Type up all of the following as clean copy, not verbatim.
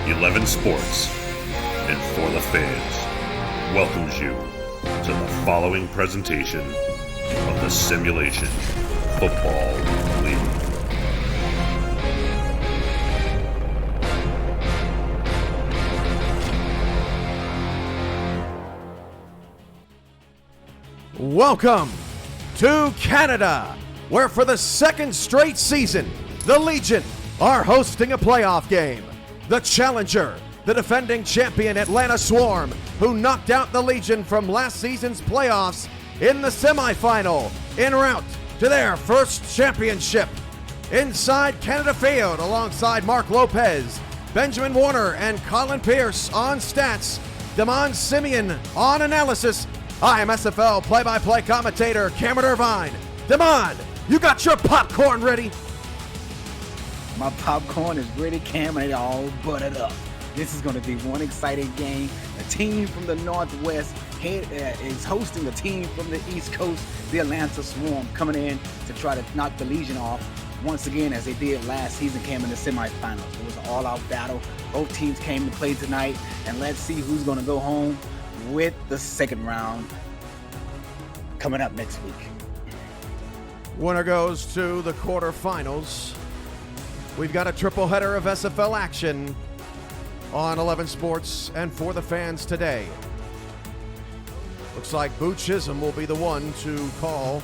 11 Sports and For the Fans welcomes you to the following presentation of the Simulation Football League. Welcome to Canada, where for the second straight season, the Legion are hosting a playoff game. The challenger, the defending champion Atlanta Swarm, who knocked out the Legion from last season's playoffs in the semifinal, en route to their first championship. Inside Canada Field, alongside Mark Lopez, Benjamin Warner, and Colin Pierce on stats, Damon Simeon on analysis. I am SFL play-by-play commentator Cameron Irvine. Damon, you got your popcorn ready? My popcorn is ready, Cam, and it all buttered up. This is going to be one exciting game. A team from the Northwest is hosting a team from the East Coast, the Atlanta Swarm, coming in to try to knock the Legion off once again, as they did last season, came in the semifinals. It was an all-out battle. Both teams came to play tonight, and let's see who's going to go home with the second round coming up next week. Winner goes to the quarterfinals. We've got a triple header of SFL action on 11 Sports and For the Fans today. Looks like Boo Chisholm will be the one to call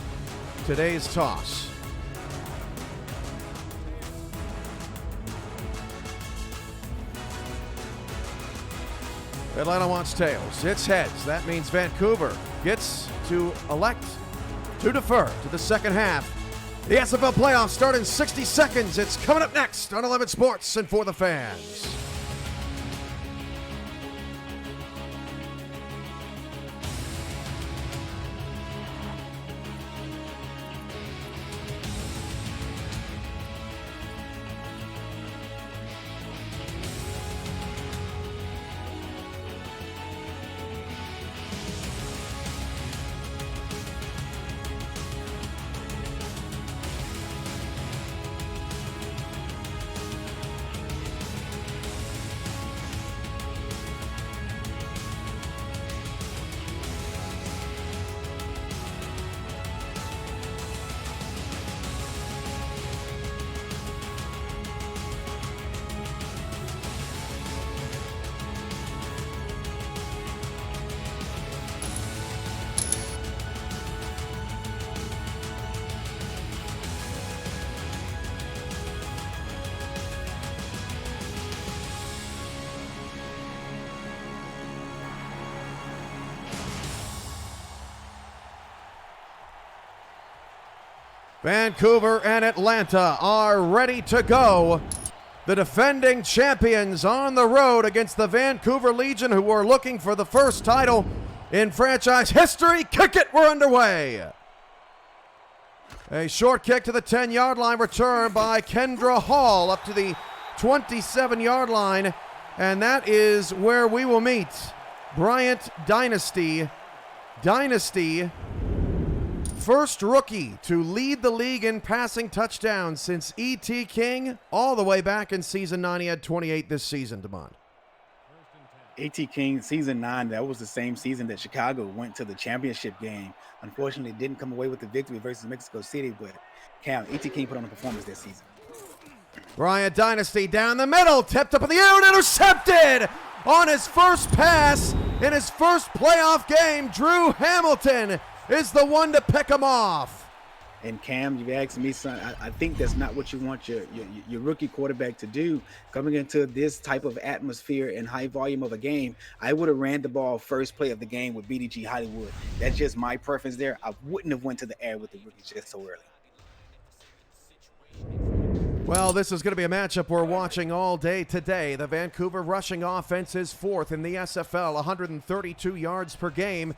today's toss. Atlanta wants tails. It's heads. That means Vancouver gets to elect to defer to the second half. The SFL playoffs start in 60 seconds. It's coming up next on 11 Sports and For the Fans. Vancouver and Atlanta are ready to go. The defending champions on the road against the Vancouver Legion, who are looking for the first title in franchise history. Kick it, we're underway. A short kick to the 10-yard line, return by Kendra Hall up to the 27-yard line, and that is where we will meet Bryant Dynasty. First rookie to lead the league in passing touchdowns since E.T. King all the way back in Season 9. He had 28 this season, Damon. E.T. King, Season 9, that was the same season that Chicago went to the championship game. Unfortunately, didn't come away with the victory versus Mexico City, but Cam, E.T. King put on a performance this season. Bryant Dynasty down the middle, tipped up in the air and intercepted on his first pass in his first playoff game. Drew Hamilton is the one to pick him off. And Cam, you've asked me, son, I think that's not what you want your rookie quarterback to do. Coming into this type of atmosphere and high volume of a game, I would have ran the ball first play of the game with BDG Hollywood. That's just my preference there. I wouldn't have went to the air with the rookies just so early. Well, this is going to be a matchup we're watching all day today. The Vancouver rushing offense is fourth in the SFL, 132 yards per game.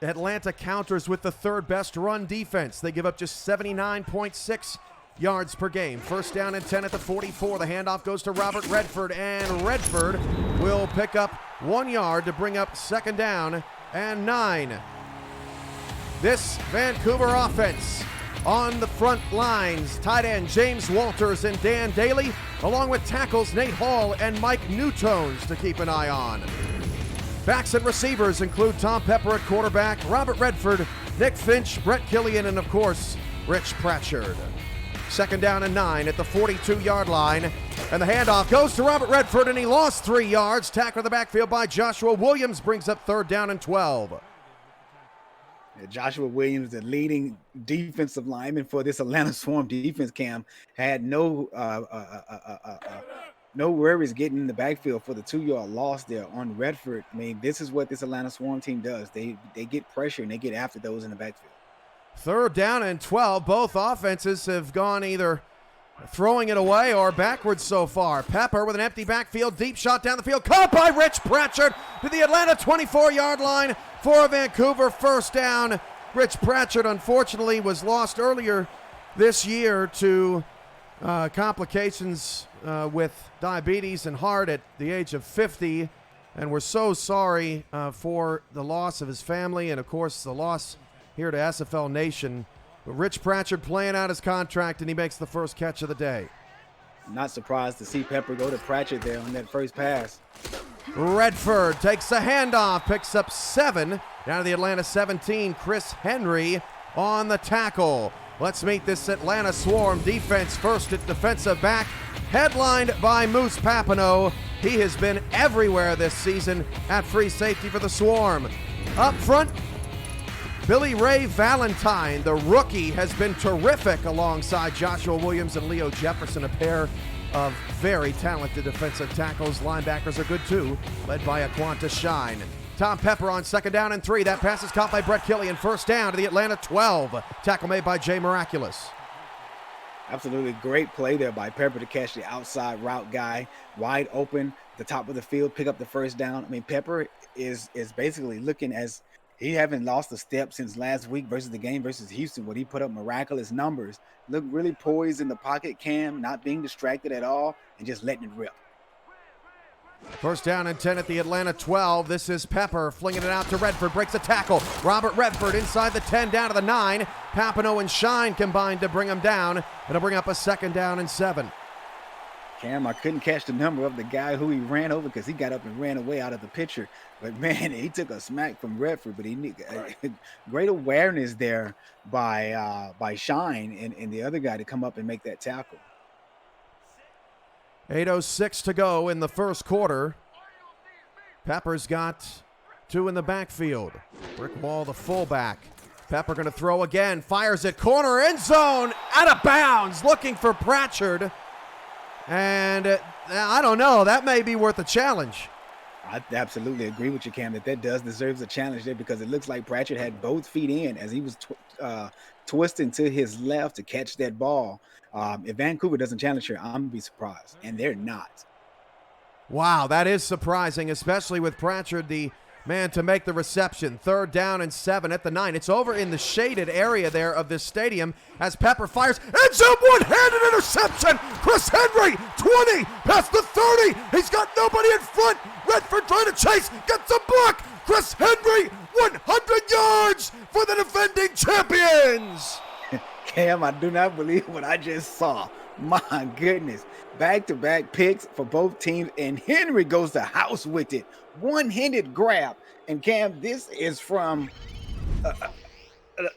Atlanta counters with the third best run defense. They give up just 79.6 yards per game. First down and 10 at the 44. The handoff goes to Robert Redford, and Redford will pick up 1 yard to bring up second down and 9. This Vancouver offense On the front lines, tight end James Walters and Dan Daly, along with tackles Nate Hall and Mike Newtones to keep an eye on. Backs and receivers include Tom Pepper at quarterback, Robert Redford, Nick Finch, Brett Killian, and of course, Rich Pratchard. 2nd down and 9 at the 42-yard line. And the handoff goes to Robert Redford, and he lost 3 yards. Tackle in the backfield by Joshua Williams brings up 3rd down and 12. Joshua Williams, the leading defensive lineman for this Atlanta Swarm defense, Cam, had no worries getting in the backfield for the 2-yard loss there on Redford. I mean, this is what this Atlanta Swarm team does. They get pressure and they get after those in the backfield. 3rd down and 12. Both offenses have gone either throwing it away or backwards so far. Pepper with an empty backfield, deep shot down the field, caught by Rich Pratchard to the Atlanta 24-yard line for Vancouver. 1st down. Rich Pratchard, unfortunately, was lost earlier this year to complications with diabetes and heart at the age of 50, and we're so sorry for the loss of his family and, of course, the loss here to SFL Nation. But Rich Pratchard playing out his contract, and he makes the first catch of the day. Not surprised to see Pepper go to Pratchard there on that first pass. Redford takes a handoff, picks up 7. Down to the Atlanta 17, Chris Henry on the tackle. Let's meet this Atlanta Swarm defense first at defensive back, headlined by Moose Papineau. He has been everywhere this season at free safety for the Swarm. Up front, Billy Ray Valentine, the rookie, has been terrific alongside Joshua Williams and Leo Jefferson, a pair of very talented defensive tackles. Linebackers are good too, led by Aquanta Shine. Tom Pepper on 2nd down and 3. That pass is caught by Brett Killian. 1st down to the Atlanta 12. Tackle made by Jay Miraculous. Absolutely great play there by Pepper to catch the outside route guy wide open, the top of the field, pick up the 1st down. I mean, Pepper is basically looking as he haven't lost a step since last week versus the game versus Houston, where he put up miraculous numbers. Look really poised in the pocket, Cam, not being distracted at all, and just letting it rip. 1st down and 10 at the Atlanta 12. This is Pepper flinging it out to Redford. Breaks a tackle. Robert Redford inside the 10, down to the 9. Papineau and Shine combined to bring him down. It'll bring up a 2nd down and 7. Cam, I couldn't catch the number of the guy who he ran over because he got up and ran away out of the picture. But, man, he took a smack from Redford. But he great awareness there by Shine and the other guy to come up and make that tackle. 8:06 to go in the first quarter. Pepper's got 2 in the backfield. Brick Wall, the fullback. Pepper going to throw again. Fires it. Corner end zone. Out of bounds. Looking for Pratchard. And I don't know. That may be worth a challenge. I absolutely agree with you, Cam, that does deserve a challenge there, because it looks like Pratchard had both feet in as he was twisting to his left to catch that ball. If Vancouver doesn't challenge here, I'm going to be surprised. And they're not. Wow, that is surprising, especially with Pratchard, the man to make the reception. 3rd down and 7 at the 9. It's over in the shaded area there of this stadium as Pepper fires. End zone, one-handed interception. Chris Henry, 20, past the 30. He's got nobody in front. Redford trying to chase, gets a block. Chris Henry, 100 yards for the defending champions. Cam, I do not believe what I just saw. My goodness. Back-to-back picks for both teams, and Henry goes to house with it. One-handed grab. And Cam, this is from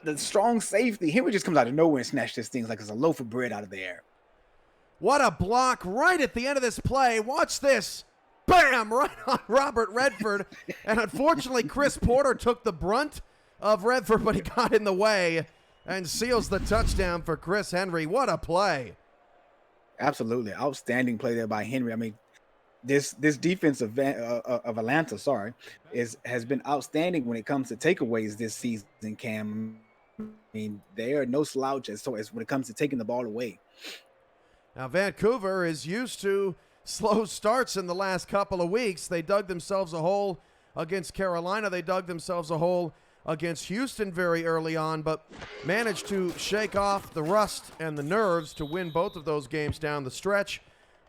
the strong safety. Henry just comes out of nowhere and snatches this thing like it's a loaf of bread out of the air. What a block right at the end of this play. Watch this. Bam! Right on Robert Redford. And unfortunately, Chris Porter took the brunt of Redford, but he got in the way and seals the touchdown for Chris Henry. What a play. Absolutely. Outstanding play there by Henry. I mean, this defense of Atlanta, has been outstanding when it comes to takeaways this season, Cam. I mean, they are no slouch as when it comes to taking the ball away. Now, Vancouver is used to slow starts in the last couple of weeks. They dug themselves a hole against Carolina. They dug themselves a hole against Houston very early on, but managed to shake off the rust and the nerves to win both of those games down the stretch.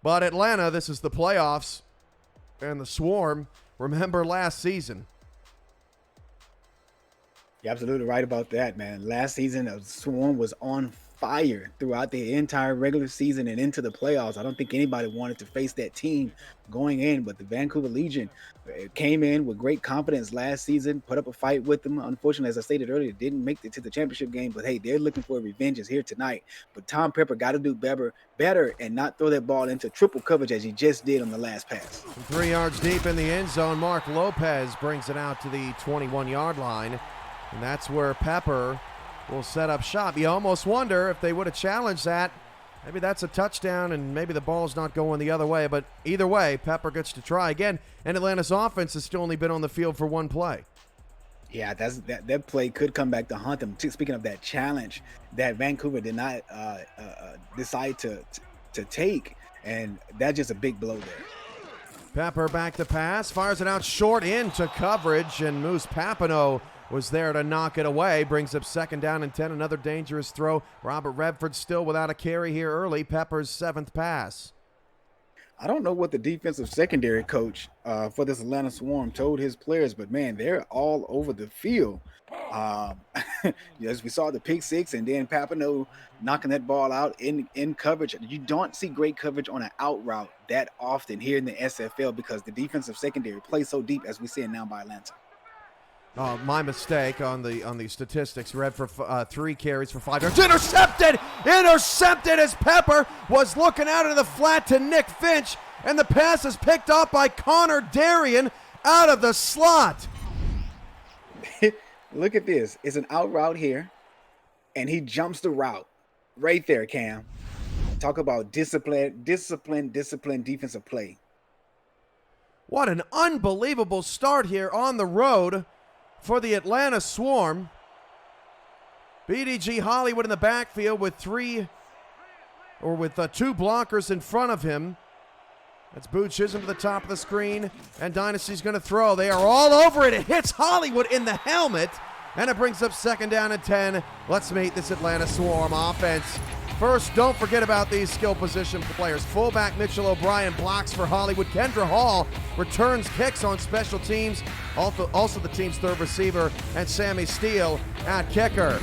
But Atlanta, this is the playoffs, and the Swarm, remember last season. You're absolutely right about that, man. Last season, the Swarm was on fire throughout the entire regular season and into the playoffs. I don't think anybody wanted to face that team going in, but the Vancouver Legion came in with great confidence last season, put up a fight with them. Unfortunately, as I stated earlier, didn't make it to the championship game, but hey, they're looking for revenge is here tonight. But Tom Pepper got to do better and not throw that ball into triple coverage as he just did on the last pass. From 3 yards deep in the end zone, Mark Lopez brings it out to the 21-yard line. And that's where Pepper will set up shop. You almost wonder if they would have challenged that. Maybe that's a touchdown and maybe the ball's not going the other way. But either way, Pepper gets to try again. And Atlanta's offense has still only been on the field for one play. Yeah, that play could come back to haunt them. Speaking of that challenge that Vancouver did not decide to take, and that's just a big blow there. Pepper back to pass, fires it out short into coverage, and Moose Papineau was there to knock it away. Brings up 2nd down and 10. Another dangerous throw. Robert Redford still without a carry here early. Pepper's 7th pass. I don't know what the defensive secondary coach for this Atlanta Swarm told his players, but man, they're all over the field. As we saw the pick six, and then Papineau knocking that ball out in coverage. You don't see great coverage on an out route that often here in the SFL because the defensive secondary plays so deep, as we see it now by Atlanta. My mistake on the statistics. Read for 3 carries for 5 yards. Intercepted as Pepper was looking out of the flat to Nick Finch, and the pass is picked up by Connor Darien out of the slot. Look at this. It's an out route here, and he jumps the route right there, Cam. Talk about discipline, defensive play. What an unbelievable start here on the road for the Atlanta Swarm. BDG Hollywood in the backfield with 2 blockers in front of him. That's Boo Chisholm to the top of the screen, and Dynasty's going to throw. They are all over it. It hits Hollywood in the helmet, and it brings up 2nd down and 10. Let's meet this Atlanta Swarm offense. First, don't forget about these skill position players. Fullback Mitchell O'Brien blocks for Hollywood. Kendra Hall returns kicks on special teams. Also the team's 3rd receiver, and Sammy Steele at kicker.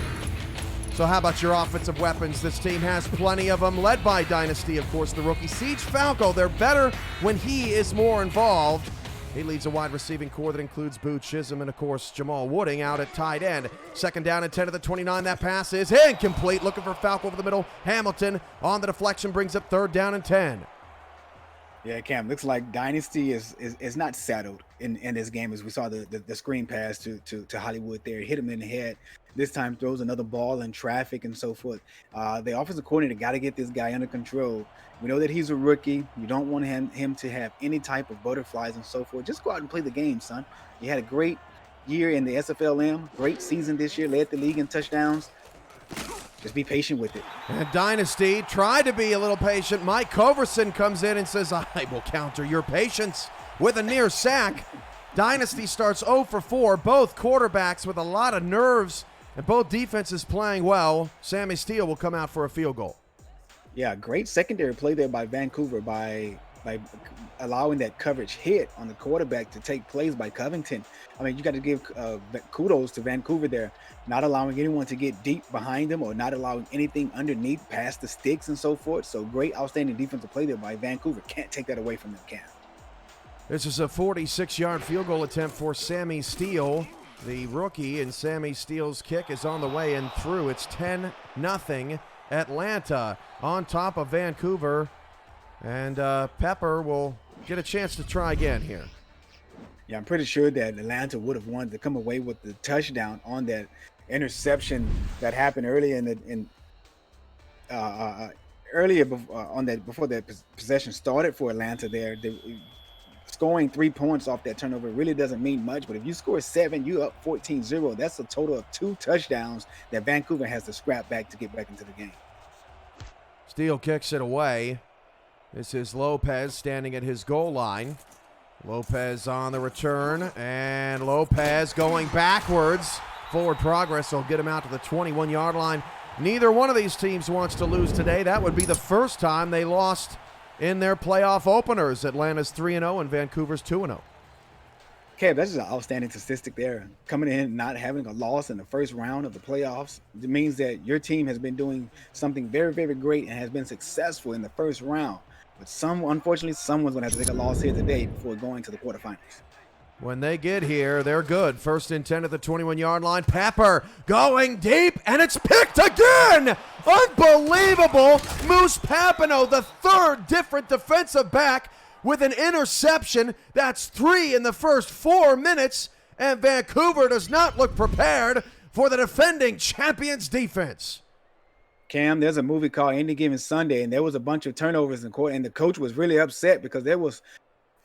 So how about your offensive weapons? This team has plenty of them, led by Dynasty, of course, the rookie. Siege Falco, they're better when he is more involved. He leads a wide receiving core that includes Boo Chisholm and, of course, Jamal Wooding out at tight end. 2nd down and 10 to the 29. That pass is incomplete. Looking for Falco over the middle. Hamilton on the deflection brings up 3rd down and 10. Yeah, Cam, looks like Dynasty is not settled in this game, as we saw the screen pass to Hollywood there. Hit him in the head. This time throws another ball in traffic and so forth. The offensive coordinator got to get this guy under control. We know that he's a rookie. You don't want him to have any type of butterflies and so forth. Just go out and play the game, son. You had a great year in the SFLM, great season this year, led the league in touchdowns. Just be patient with it. And Dynasty tried to be a little patient. Mike Coverson comes in and says, I will counter your patience with a near sack. Dynasty starts 0 for 4. Both quarterbacks with a lot of nerves, and both defenses playing well. Sammy Steele will come out for a field goal. Yeah, great secondary play there by Vancouver by allowing that coverage hit on the quarterback to take plays by Covington. I mean, you got to give kudos to Vancouver there, not allowing anyone to get deep behind them or not allowing anything underneath past the sticks and so forth. So great, outstanding defensive play there by Vancouver. Can't take that away from them, Cam. This is a 46-yard field goal attempt for Sammy Steele, the rookie, and Sammy Steele's kick is on the way and through. It's 10-0 Atlanta on top of Vancouver. And Pepper will get a chance to try again here. Yeah, I'm pretty sure that Atlanta would have wanted to come away with the touchdown on that interception that happened earlier before that possession started for Atlanta. There, scoring 3 points off that turnover really doesn't mean much. But if you score 7, you're up 14-0. That's a total of 2 touchdowns that Vancouver has to scrap back to get back into the game. Steele kicks it away. This is Lopez standing at his goal line. Lopez on the return, and Lopez going backwards. Forward progress will get him out to the 21-yard line. Neither one of these teams wants to lose today. That would be the first time they lost in their playoff openers. Atlanta's 3-0 and Vancouver's 2-0. Kev, that's just an outstanding statistic there. Coming in, not having a loss in the first round of the playoffs, it means that your team has been doing something very, very great and has been successful in the first round. But unfortunately, someone's going to have to take a loss here today before going to the quarterfinals. When they get here, they're good. First and 10 at the 21-yard line. Pepper going deep, and it's picked again! Unbelievable! Moose Papineau, the third different defensive back, with an interception. That's 3 in the first 4 minutes, and Vancouver does not look prepared for the defending champions defense. Cam, there's a movie called Any Given Sunday, and there was a bunch of turnovers in court, and the coach was really upset because there was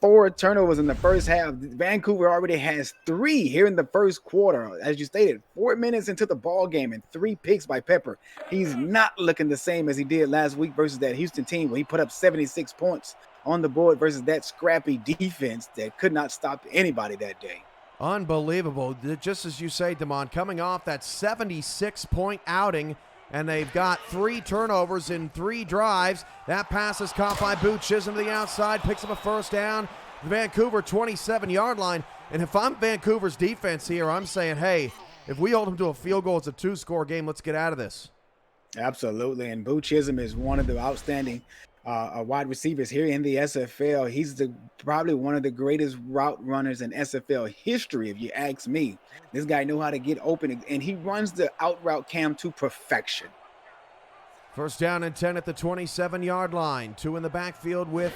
4 turnovers in the first half. Vancouver already has 3 here in the first quarter. As you stated, 4 minutes into the ball game and 3 picks by Pepper. He's not looking the same as he did last week versus that Houston team where he put up 76 points on the board versus that scrappy defense that could not stop anybody that day. Unbelievable. Just as you say, Damon, coming off that 76-point outing, and they've got 3 turnovers in 3 drives. That pass is caught by Boot Chisholm to the outside, picks up a first down. The Vancouver 27-yard line. And if I'm Vancouver's defense here, I'm saying, hey, if we hold them to a field goal, it's a 2-score game. Let's get out of this. Absolutely. And Boot Chisholm is one of the outstanding wide receivers here in the SFL. He's probably one of the greatest route runners in SFL history, if you ask me. This guy knows how to get open, and he runs the out route, Cam, to perfection. First down and 10 at the 27-yard line. 2 in the backfield with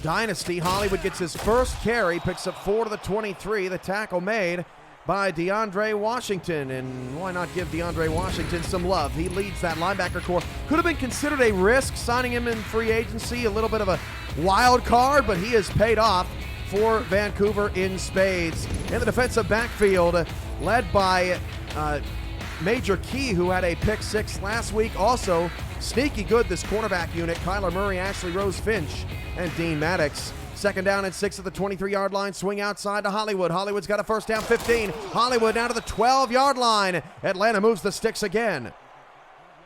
Dynasty. Hollywood gets his first carry, picks up 4 to the 23. The tackle made by DeAndre Washington, and why not give DeAndre Washington some love? He leads that linebacker core. Could have been considered a risk signing him in free agency, a little bit of a wild card, but he has paid off for Vancouver in spades. In the defensive backfield, led by Major Key, who had a pick 6 last week. Also, sneaky good, this cornerback unit. Kyler Murray, Ashley Rose Finch, and Dean Maddox. Second down and 6 at the 23-yard line. Swing outside to Hollywood. Hollywood's got a first down, 15. Hollywood down to the 12-yard line. Atlanta moves the sticks again.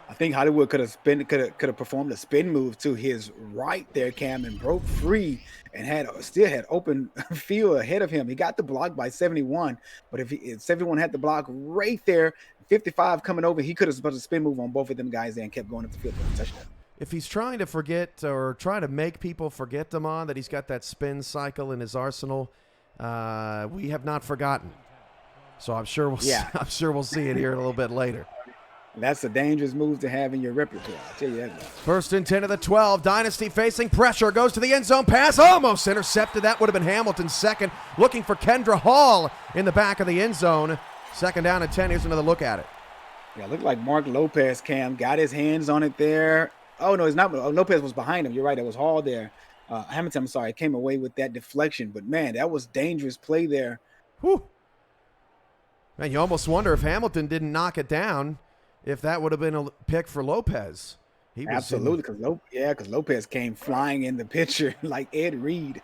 I think Hollywood could have performed a spin move to his right there, Cam, and broke free and still had open field ahead of him. He got the block by 71, but if 71 had the block right there, 55 coming over, he could have supposed to spin move on both of them guys there and kept going up the field for a touchdown. If he's trying to forget or trying to make people forget, Damon, that he's got that spin cycle in his arsenal, we have not forgotten. So I'm sure we'll see it here a little bit later. That's a dangerous move to have in your repertoire. I'll tell you that much. First and 10 of the 12. Dynasty facing pressure. Goes to the end zone. Pass almost intercepted. That would have been Hamilton's second. Looking for Kendra Hall in the back of the end zone. Second down and 10. Here's another look at it. Yeah, looked like Mark Lopez, Cam, got his hands on it there. Oh, no, it's not. Lopez was behind him. You're right. It was Hall there. Hamilton, I'm sorry, came away with that deflection. But, man, that was dangerous play there. Whew. Man, you almost wonder if Hamilton didn't knock it down, if that would have been a pick for Lopez. Absolutely, because Lopez came flying in the picture like Ed Reed.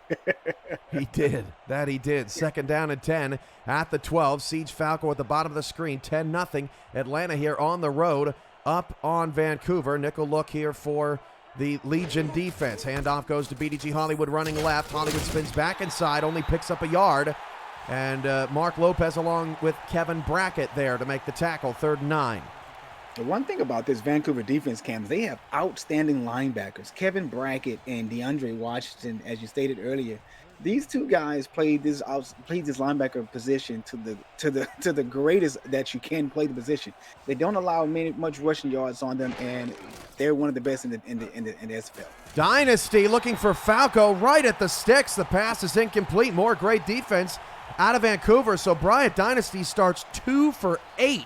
He did. That he did. Second down and 10 at the 12. Siege Falco at the bottom of the screen. 10-0. Atlanta here on the road up on Vancouver. Nickel look here for the Legion defense. Handoff goes to BDG Hollywood running left. Hollywood spins back inside, only picks up a yard. And Mark Lopez along with Kevin Brackett there to make the tackle. 3rd and 9. The one thing about this Vancouver defense, Cam, they have outstanding linebackers. Kevin Brackett and DeAndre Washington, as you stated earlier. These two guys played this linebacker position to the greatest that you can play the position. They don't allow much rushing yards on them, and they're one of the best in the SFL. Dynasty looking for Falco right at the sticks. The pass is incomplete. More great defense out of Vancouver. So Bryant Dynasty starts 2 for 8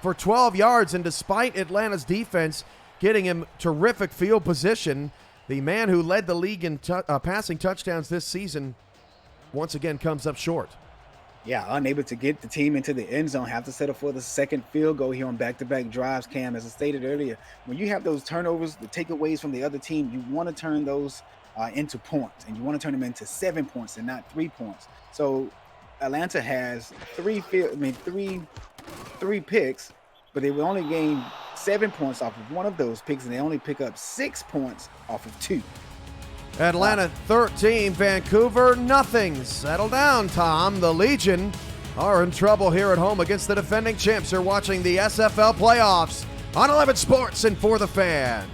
for 12 yards, and despite Atlanta's defense getting him terrific field position, the man who led the league in passing touchdowns this season once again comes up short. Yeah, unable to get the team into the end zone, have to settle for the second field goal here on back-to-back drives, Cam. As I stated earlier, when you have those turnovers, the takeaways from the other team, you want to turn those into points, and you want to turn them into 7 points and not 3 points. So Atlanta has three picks, but they will only gain 7 points off of one of those picks, and they only pick up 6 points off of 2. Atlanta 13, Vancouver nothing. Settle down, Tom. The Legion are in trouble here at home against the defending champs. You're watching the SFL playoffs on 11 Sports and For the Fans.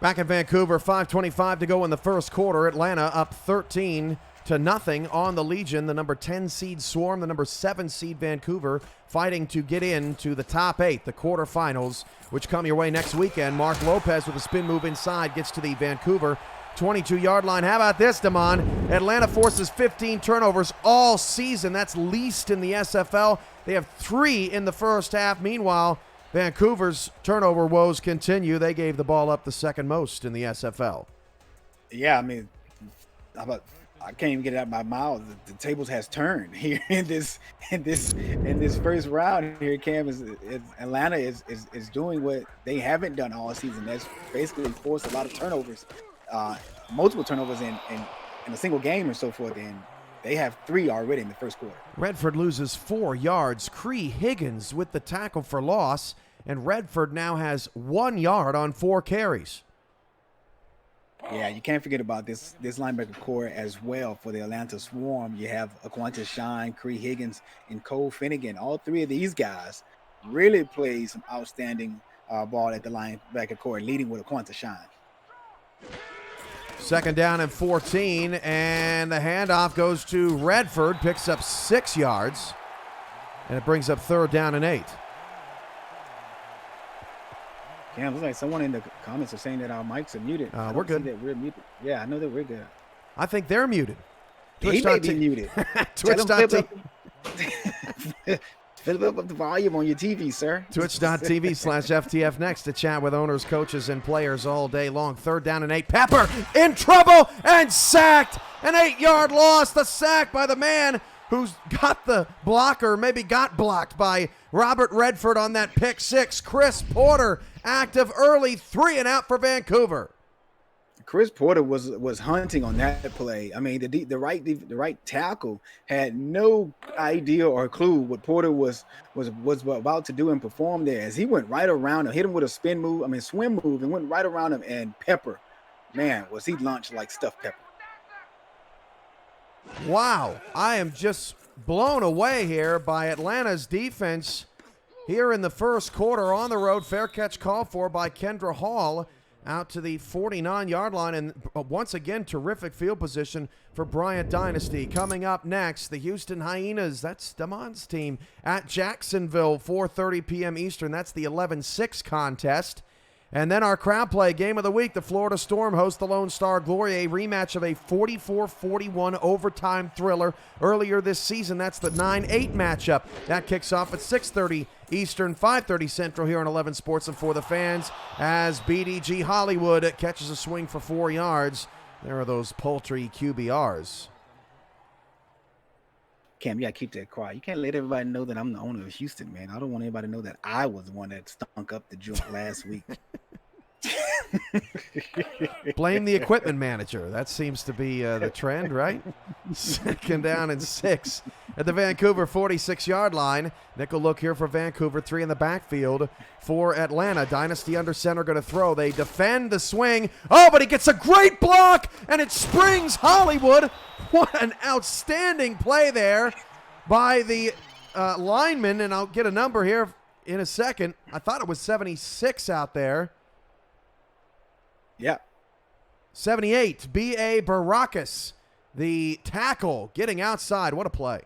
Back in Vancouver, 5:25 to go in the first quarter. Atlanta up 13-0 on the Legion. The number 10 seed Swarm, the number 7 seed Vancouver, fighting to get into the top 8, the quarterfinals, which come your way next weekend. Mark Lopez with a spin move inside gets to the Vancouver 22-yard line. How about this, Damon? Atlanta forces 15 turnovers all season. That's least in the SFL. They have 3 in the first half. Meanwhile, Vancouver's turnover woes continue. They gave the ball up the second most in the SFL. Yeah, I mean, I can't even get it out of my mouth. The tables has turned here in this first round here. Cam Atlanta is doing what they haven't done all season. That's basically forced a lot of turnovers, multiple turnovers in a single game or so forth. And they have 3 already in the first quarter. Redford loses 4 yards. Cree Higgins with the tackle for loss. And Redford now has 1 yard on 4 carries. Yeah, you can't forget about this linebacker core as well for the Atlanta Swarm. You have Aquanta Shine, Cree Higgins, and Cole Finnegan. All 3 of these guys really play some outstanding ball at the linebacker core, leading with Aquanta Shine. Second down and 14, and the handoff goes to Redford, picks up 6 yards, and it brings up third down and 8. Cam, looks like someone in the comments are saying that our mics are muted. We're good. That we're muted. Yeah, I know that we're good. I think they're muted. He may be muted. Twitch.tv. Flip up the volume on your TV, sir. Twitch.tv/FTF next to chat with owners, coaches, and players all day long. Third down and 8. Pepper in trouble and sacked. An 8-yard loss. The sack by the man who's got the blocker, maybe got blocked by Robert Redford on that pick 6. Chris Porter active early, 3 and out for Vancouver. Chris Porter was hunting on that play. I mean, the right tackle had no idea or clue what Porter was about to do and perform there, as he went right around him, hit him with a swim move, and went right around him. And Pepper, man, was he launched like stuffed pepper. Wow, I am just blown away here by Atlanta's defense here in the first quarter on the road. Fair catch called for by Kendra Hall out to the 49-yard line. And once again, terrific field position for Bryant Dynasty. Coming up next, the Houston Hyenas, that's Damon's team, at Jacksonville, 4:30 p.m. Eastern. That's the 11-6 contest. And then our crowd play game of the week, the Florida Storm host the Lone Star Glory, a rematch of a 44-41 overtime thriller earlier this season. That's the 9-8 matchup. That kicks off at 6:30 Eastern, 5:30 Central here on 11 Sports and For the Fans, as BDG Hollywood catches a swing for 4 yards. There are those poultry QBRs. Cam, you got to keep that quiet. You can't let everybody know that I'm the owner of Houston, man. I don't want anybody to know that I was the one that stunk up the joint last week. Blame the equipment manager. That seems to be the trend, right? Second down and 6 at the Vancouver 46-yard line. Nickel look here for Vancouver. 3 in the backfield for Atlanta. Dynasty under center going to throw. They defend the swing. Oh, but he gets a great block, and it springs Hollywood. What an outstanding play there by the lineman, and I'll get a number here. in a second. I thought it was 76 out there. Yeah. 78, B.A. Baracus, the tackle, getting outside. What a play.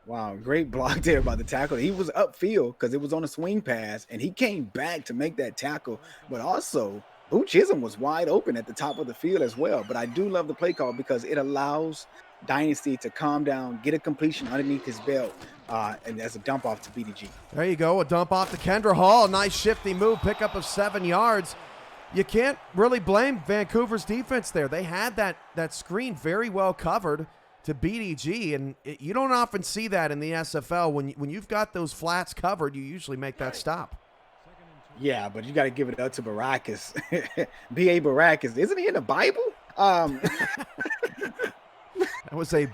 Wow, great block there by the tackle. He was upfield because it was on a swing pass, and he came back to make that tackle. But also, Boo Chisholm was wide open at the top of the field as well. But I do love the play call because it allows Dynasty to calm down, get a completion underneath his belt, and as a dump off to BDG. There you go, a dump off to Kendra Hall. Nice shifty move, pickup of 7 yards. You can't really blame Vancouver's defense there. They had that screen very well covered to BDG, and you don't often see that in the SFL. When you've got those flats covered, you usually make that stop. Yeah, but you got to give it up to Baracus. B.A. Baracus. Isn't he in the Bible? That was a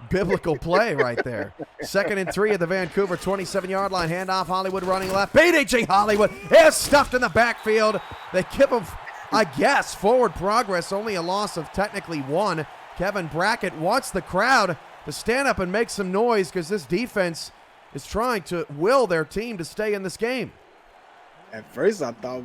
biblical play right there. 2nd and 3 at the Vancouver 27-yard line. Handoff, Hollywood running left. BDG Hollywood is stuffed in the backfield. They give him, I guess, forward progress. Only a loss of technically 1. Kevin Brackett wants the crowd to stand up and make some noise because this defense is trying to will their team to stay in this game. At first, I thought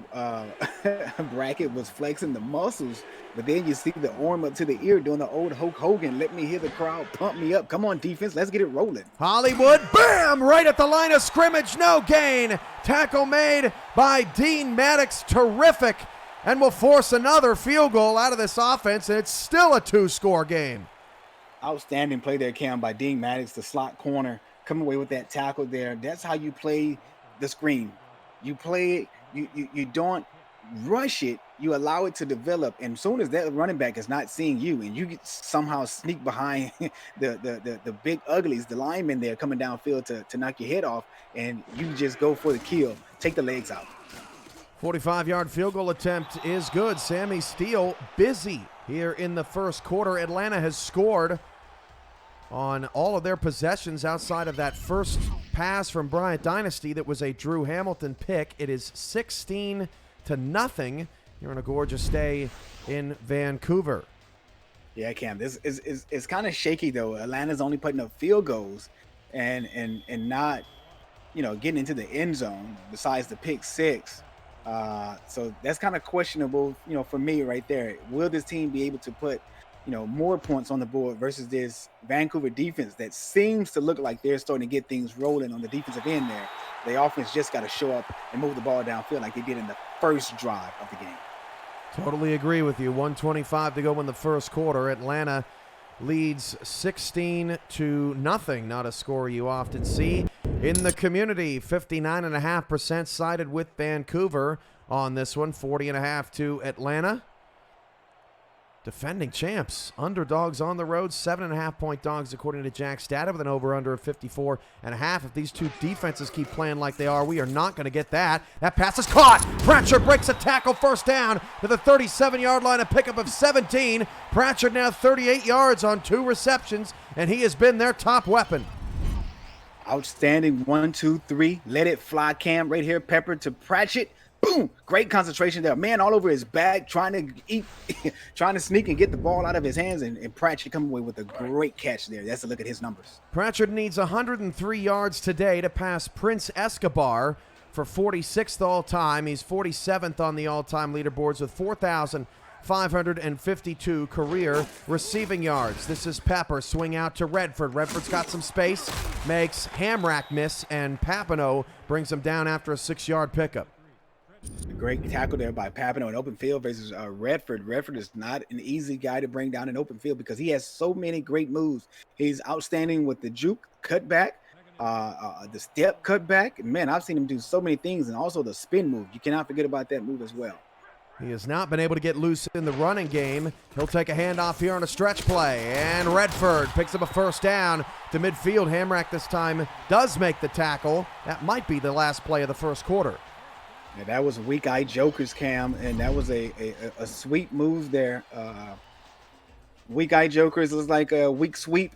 Brackett was flexing the muscles, but then you see the arm up to the ear doing the old Hulk Hogan. Let me hear the crowd pump me up. Come on, defense. Let's get it rolling. Hollywood, bam, right at the line of scrimmage. No gain. Tackle made by Dean Maddox. Terrific. And will force another field goal out of this offense, and it's still a 2-score game. Outstanding play there, Cam, by Dean Maddox, the slot corner, coming away with that tackle there. That's how you play the screen. You play it, you don't rush it, you allow it to develop. And as soon as that running back is not seeing you and you somehow sneak behind the big uglies, the linemen there coming downfield to knock your head off, and you just go for the kill, take the legs out. 45-yard field goal attempt is good. Sammy Steele busy here in the first quarter. Atlanta has scored on all of their possessions outside of that first pass from Bryant Dynasty that was a Drew Hamilton pick. It is 16-0 here on a gorgeous day in Vancouver. Yeah, Cam, this is kind of shaky though. Atlanta's only putting up field goals and not, getting into the end zone besides the pick 6. So that's kind of questionable, for me right there. Will this team be able to put more points on the board versus this Vancouver defense that seems to look like they're starting to get things rolling on the defensive end there? The offense just got to show up and move the ball downfield like they did in the first drive of the game. Totally agree with you. 1:25 to go in the first quarter. Atlanta leads 16-0. Not a score you often see in the community. 59.5% sided with Vancouver on this one. 40.5 to Atlanta. Defending champs, underdogs on the road, 7.5-point dogs according to Jack Stata with an over-under of 54.5. If these two defenses keep playing like they are, we are not going to get that. That pass is caught. Pratchard breaks a tackle, first down to the 37-yard line, a pickup of 17. Pratchard now 38 yards on 2 receptions, and he has been their top weapon. Outstanding 1, 2, 3. Let it fly, Cam, right here. Pepper to Pratchett. Boom! Great concentration there. Man all over his back, trying to sneak and get the ball out of his hands, and Pratchett coming away with a great catch there. That's a look at his numbers. Pratchett needs 103 yards today to pass Prince Escobar for 46th all-time. He's 47th on the all-time leaderboards with 4,552 career receiving yards. This is Pepper, swing out to Redford. Redford's got some space, makes Hamrack miss, and Papineau brings him down after a 6-yard pickup. A great tackle there by Papineau in open field versus Redford. Redford is not an easy guy to bring down in open field because he has so many great moves. He's outstanding with the juke cutback, the step cutback. Man, I've seen him do so many things, and also the spin move. You cannot forget about that move as well. He has not been able to get loose in the running game. He'll take a handoff here on a stretch play, and Redford picks up a first down to midfield. Hamrack this time does make the tackle. That might be the last play of the first quarter. Yeah, that was weak eye jokers, Cam, and that was a sweet move there. Weak eye jokers was like a weak sweep,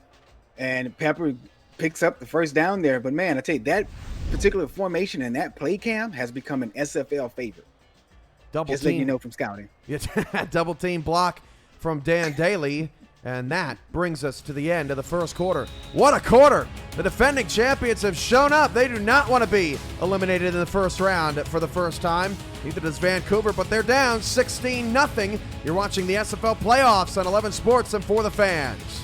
and Pepper picks up the first down there. But man, I tell you, that particular formation and that play, Cam, has become an SFL favorite. Double Just team, letting you know from scouting. Double team block from Dan Daly, And that brings us to the end of the first quarter. What a quarter! The defending champions have shown up. They do not want to be eliminated in the first round for the first time. Neither does Vancouver, but they're down 16-0. You're watching the SFL playoffs on 11 Sports and For the Fans.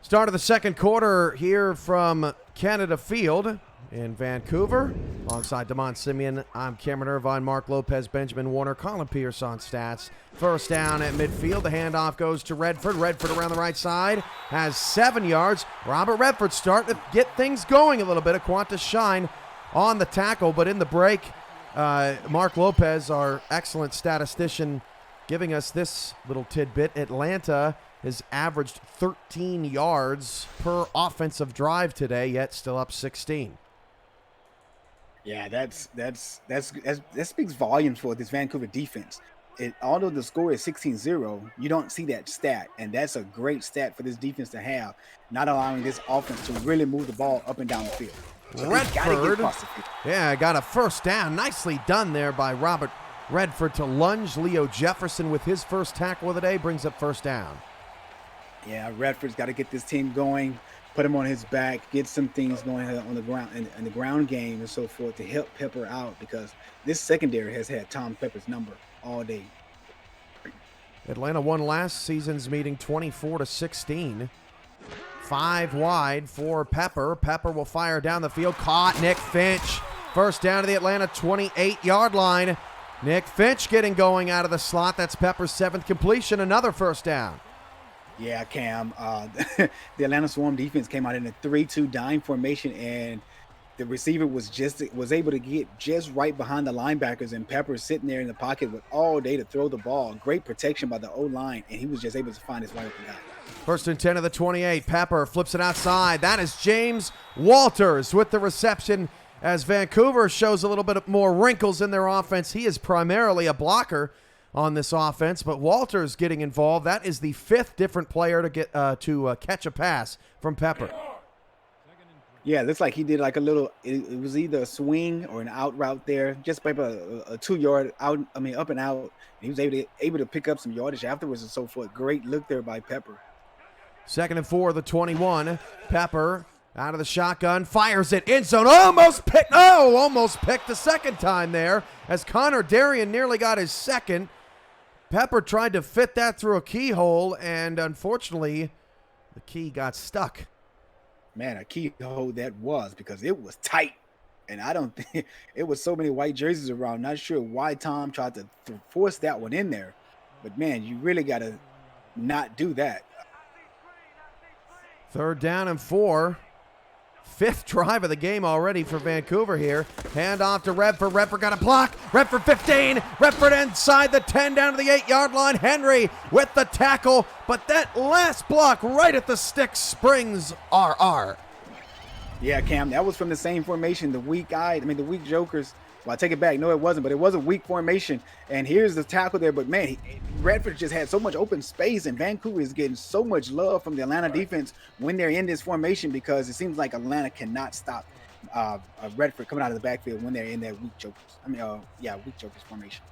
Start of the second quarter here from Canada Field in Vancouver. Alongside Damon Simeon, I'm Cameron Irvine, Mark Lopez, Benjamin Warner, Colin Pierce on stats. First down at midfield. The handoff goes to Redford. Redford around the right side has 7 yards. Robert Redford starting to get things going a little bit. A Qantas shine on the tackle, but in the break, Mark Lopez, our excellent statistician, giving us this little tidbit. Atlanta has averaged 13 yards per offensive drive today, yet still up 16. Yeah, that speaks volumes for this Vancouver defense. Although the score is 16-0, you don't see that stat, and that's a great stat for this defense to have, not allowing this offense to really move the ball up and down the field. So Redford, got a first down. Nicely done there by Robert Redford to lunge. Leo Jefferson with his first tackle of the day brings up first down. Yeah, Redford's got to get this team going, put him on his back, get some things going on the ground and the ground game and so forth to help Pepper out, because this secondary has had Tom Pepper's number all day. Atlanta won last season's meeting 24-16. 5 wide for Pepper. Pepper will fire down the field. Caught Nick Finch. First down to the Atlanta 28-yard line. Nick Finch getting going out of the slot. That's Pepper's 7th completion. Another first down. Yeah, Cam. The Atlanta Swarm defense came out in a 3-2 dime formation, and the receiver was able to get just right behind the linebackers, and Pepper sitting there in the pocket with all day to throw the ball. Great protection by the O-line, and he was just able to find his wide open guy. First and 10 of the 28. Pepper flips it outside. That is James Walters with the reception, as Vancouver shows a little bit more wrinkles in their offense. He is primarily a blocker on this offense, but Walters getting involved. That is the 5th different player to get to catch a pass from Pepper. Yeah, it looks like he did like a little, it was either a swing or an out route there, just a 2-yard out, up and out. He was able to pick up some yardage afterwards and so forth. Great look there by Pepper. 2nd and 4, the 21. Pepper out of the shotgun, fires it, end zone, almost picked the second time there, as Connor Darien nearly got his second. Pepper tried to fit that through a keyhole, and unfortunately, the key got stuck. Man, a keyhole that was, because it was tight. And I don't think it was so many white jerseys around. Not sure why Tom tried to force that one in there. But man, you really got to not do that. 3rd down and 4. 5th drive of the game already for Vancouver here. Hand off to Redford. Redford got a block. Redford 15. Redford inside the 10 down to the 8-yard line. Henry with the tackle. But that last block right at the stick springs RR. Yeah, Cam, that was from the same formation, the weak Jokers. Well, I take it back. No, it wasn't, but it was a weak formation. And here's the tackle there. But, man, Redford just had so much open space, and Vancouver is getting so much love from the Atlanta defense when they're in this formation, because it seems like Atlanta cannot stop Redford coming out of the backfield when they're in that weak Jokers. Weak Jokers formation.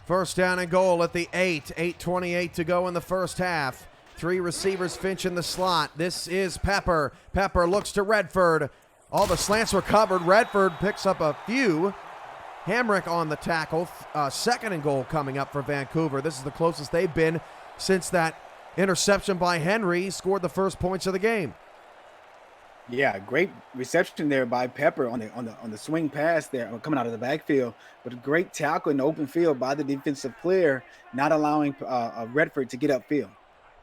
1st down and goal at the 8. 8:28 to go in the first half. 3 receivers, Finch in the slot. This is Pepper. Pepper looks to Redford. All the slants were covered. Redford picks up a few. Hamrick on the tackle. 2nd and goal coming up for Vancouver. This is the closest they've been since that interception by Henry scored the first points of the game. Yeah, great reception there by Pepper on the swing pass there, coming out of the backfield. But a great tackle in the open field by the defensive player, not allowing Redford to get upfield.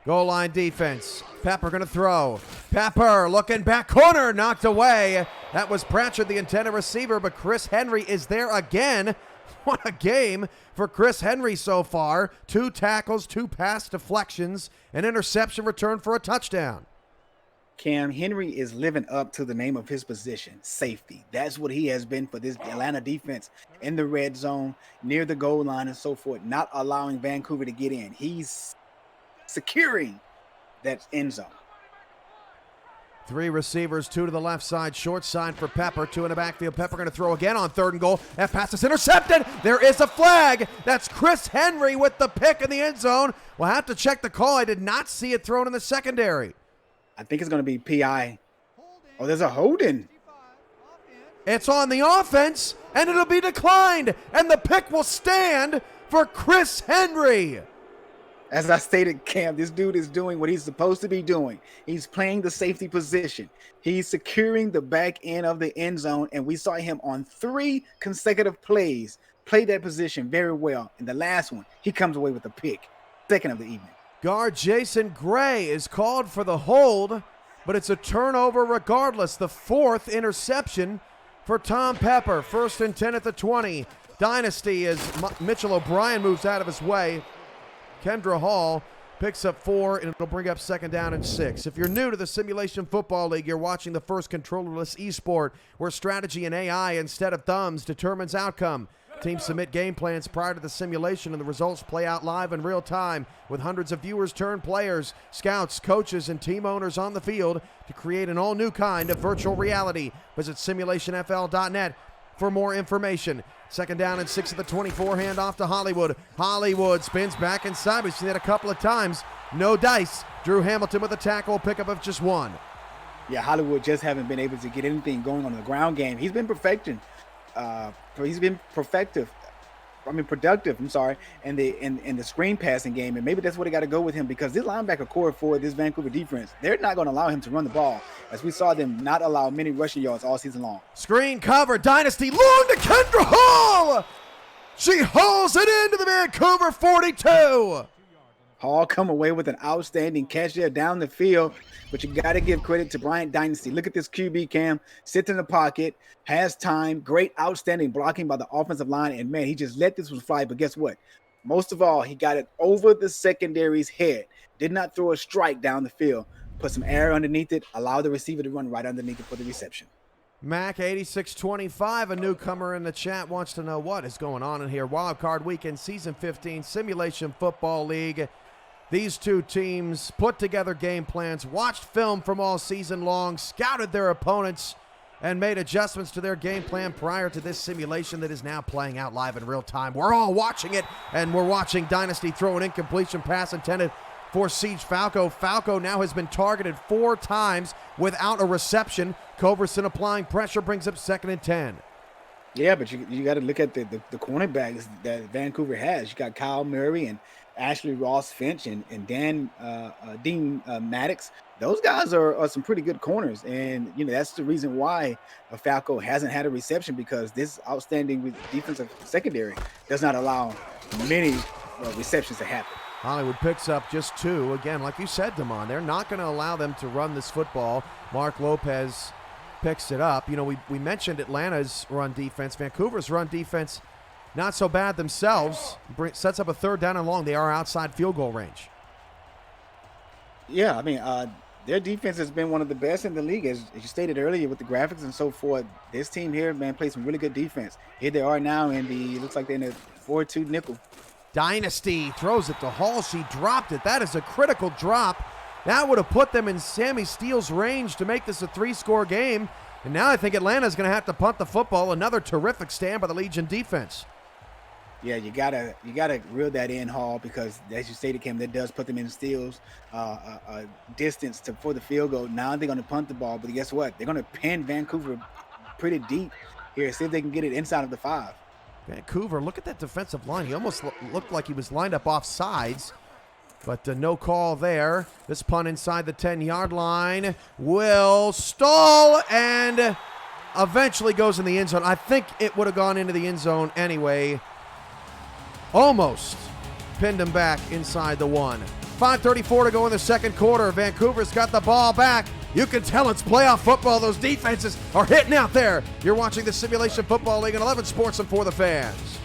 Goal line defense. Pepper going to throw. Pepper looking back corner, knocked away. That was Pratchett, the intended receiver, but Chris Henry is there again. What a game for Chris Henry so far. 2 tackles, 2 pass deflections, an interception return for a touchdown. Cam, Henry is living up to the name of his position, safety. That's what he has been for this Atlanta defense in the red zone, near the goal line and so forth, not allowing Vancouver to get in. He's securing that end zone. 3 receivers, 2 to the left side, short side for Pepper, 2 in the backfield. Pepper going to throw again on 3rd and goal. That pass is intercepted. There is a flag. That's Chris Henry with the pick in the end zone. We'll have to check the call. I did not see it thrown in the secondary. I think it's going to be PI. Oh, there's a holding. It's on the offense, and it'll be declined, and the pick will stand for Chris Henry. As I stated, Cam, this dude is doing what he's supposed to be doing. He's playing the safety position. He's securing the back end of the end zone, and we saw him on 3 consecutive plays play that position very well. In the last one, he comes away with a pick. 2nd of the evening. Guard Jason Gray is called for the hold, but it's a turnover regardless. The 4th interception for Tom Pepper. 1st and 10 at the 20. Dynasty as Mitchell O'Brien moves out of his way. Kendra Hall picks up 4, and it'll bring up 2nd down and 6. If you're new to the Simulation Football League, you're watching the first controllerless esport where strategy and AI instead of thumbs determines outcome. Teams submit game plans prior to the simulation, and the results play out live in real time with hundreds of viewers turned players, scouts, coaches, and team owners on the field to create an all-new kind of virtual reality. Visit simulationfl.net for more information. 2nd down and 6 at the 24, hand off to Hollywood. Hollywood spins back inside. We've seen that a couple of times. No dice. Drew Hamilton with a tackle, pickup of just 1. Yeah, Hollywood just haven't been able to get anything going on the ground game. He's been productive. In the screen passing game, and maybe that's what they got to go with him, because this linebacker core for this Vancouver defense, they're not going to allow him to run the ball, as we saw them not allow many rushing yards all season long. Screen cover, Dynasty, long to Kendra Hall. She hauls it into the Vancouver 42. Hall come away with an outstanding catch there down the field, but you got to give credit to Bryant Dynasty. Look at this QB, Cam, sits in the pocket, has time, great, outstanding blocking by the offensive line, and man, he just let this one fly. But guess what? Most of all, he got it over the secondary's head. Did not throw a strike down the field. Put some air underneath it, allow the receiver to run right underneath it for the reception. Mac 8625, a newcomer in the chat, wants to know what is going on in here. Wildcard Weekend, Season 15, Simulation Football League. These 2 teams put together game plans, watched film from all season long, scouted their opponents, and made adjustments to their game plan prior to this simulation that is now playing out live in real time. We're all watching it, and we're watching Dynasty throw an incompletion pass intended for Siege Falco. Falco now has been targeted 4 times without a reception. Culverson applying pressure brings up 2nd and 10. Yeah, but you got to look at the cornerbacks that Vancouver has. You got Kyle Murray and Ashley Ross Finch and Dean Maddox. Those guys are some pretty good corners, and that's the reason why Falco hasn't had a reception, because this outstanding defensive secondary does not allow many receptions to happen. Hollywood picks up just 2. Again, like you said, Damon, they're not going to allow them to run this football. Mark Lopez picks it up. We mentioned Atlanta's run defense. Vancouver's run defense, not so bad themselves. Sets up a 3rd down and long. They are outside field goal range. Yeah, I mean, their defense has been one of the best in the league, as you stated earlier with the graphics and so forth. This team here, man, plays some really good defense. Here they are now looks like they're in a 4-2 nickel. Dynasty throws it to Hall. She dropped it. That is a critical drop. That would have put them in Sammy Steele's range to make this a 3-score game. And now I think Atlanta's going to have to punt the football. Another terrific stand by the Legion defense. Yeah, you gotta reel that in, Hall, because as you stated, Cam, that does put them in Steele's distance for the field goal. Now they're going to punt the ball, but guess what? They're going to pin Vancouver pretty deep here. See if they can get it inside of the 5. Vancouver, look at that defensive line. He almost looked like he was lined up off sides, but no call there. This punt inside the 10-yard line will stall and eventually goes in the end zone. I think it would have gone into the end zone anyway. Almost pinned him back inside the 1. 5:34 to go in the second quarter. Vancouver's got the ball back. You can tell it's playoff football. Those defenses are hitting out there. You're watching the Simulation Football League on 11 Sports and For the Fans.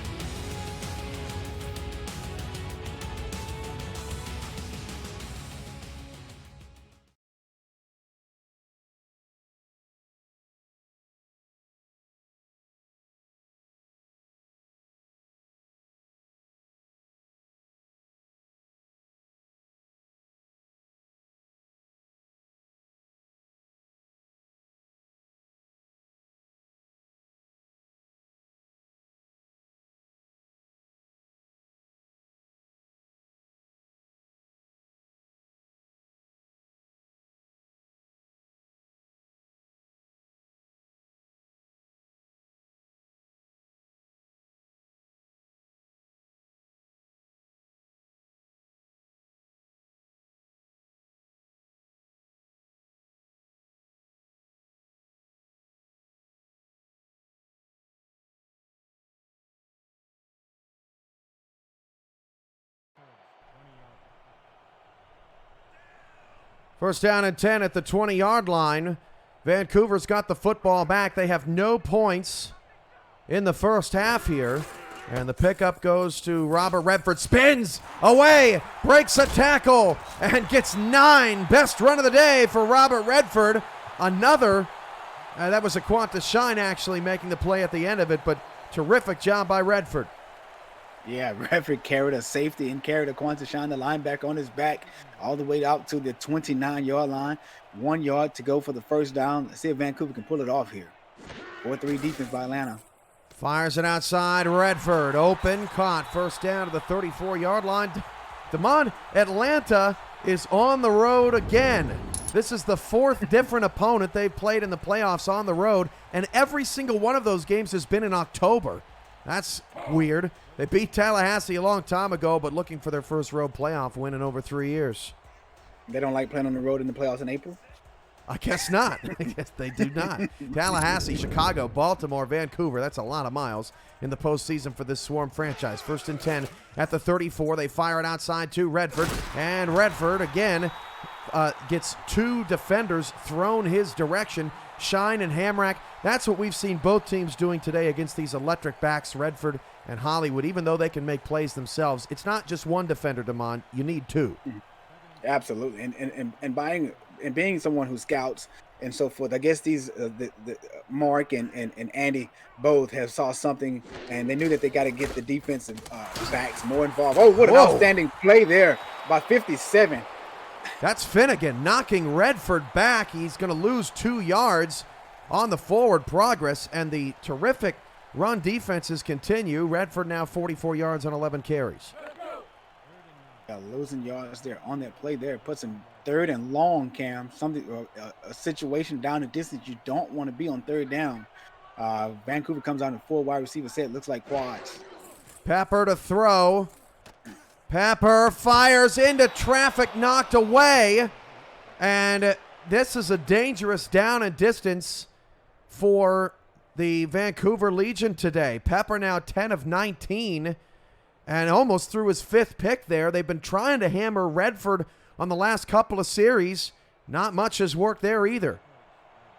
First down and 10 at the 20-yard line. Vancouver's got the football back. They have no points in the first half here. And the pickup goes to Robert Redford. Spins away, breaks a tackle, and gets 9. Best run of the day for Robert Redford. Another, that was a Qantas Shine actually making the play at the end of it, but terrific job by Redford. Yeah, Redford carried a safety and carried a Qantas Shine, the linebacker, on his back all the way out to the 29-yard line. 1 yard to go for the first down. Let's see if Vancouver can pull it off here. 4-3 defense by Atlanta. Fires it outside. Redford open, caught. First down to the 34-yard line. Damon, Atlanta is on the road again. This is the 4th different opponent they've played in the playoffs on the road, and every single one of those games has been in October. That's weird. They beat Tallahassee a long time ago, but looking for their first road playoff win in over 3 years. They don't like playing on the road in the playoffs in April? I guess not. I guess they do not. Tallahassee, Chicago, Baltimore, Vancouver. That's a lot of miles in the postseason for this Swarm franchise. First and 10 at the 34. They fire it outside to Redford. And Redford, again, gets 2 defenders thrown his direction. Shine and Hamrack. That's what we've seen both teams doing today against these electric backs, Redford and Hollywood. Even though they can make plays themselves, it's not just one defender, Damon. You need 2. Absolutely. And being someone who scouts and so forth, I guess these the Mark and Andy both have saw something, and they knew that they got to get the defensive backs more involved. Oh, what an outstanding play there by 57. That's Finnegan knocking Redford back. He's going to lose 2 yards on the forward progress, and the terrific run defenses continue. Redford now 44 yards on 11 carries. Losing yards there on that play there puts him 3rd and long, Cam. Something a situation down the distance you don't want to be on 3rd down. Vancouver comes out in 4 wide receiver set. Looks like quads. Pepper to throw. Pepper fires into traffic, knocked away. And this is a dangerous down and distance for the Vancouver Legion today. Pepper now 10 of 19 and almost threw his 5th pick there. They've been trying to hammer Redford on the last couple of series. Not much has worked there either.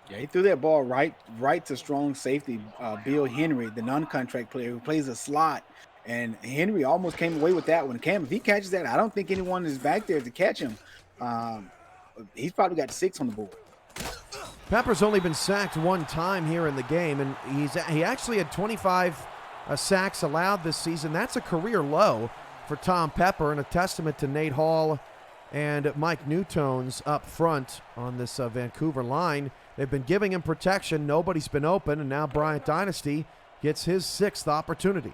Yeah, he threw that ball right to strong safety Bill Henry, the non-contract player who plays a slot. And Henry almost came away with that one. Cam, if he catches that, I don't think anyone is back there to catch him. He's probably got 6 on the board. Pepper's only been sacked 1 time here in the game, and he actually had 25 sacks allowed this season. That's a career low for Tom Pepper, and a testament to Nate Hall and Mike Newtones up front on this Vancouver line. They've been giving him protection. Nobody's been open, and now Bryant Dynasty gets his 6th opportunity.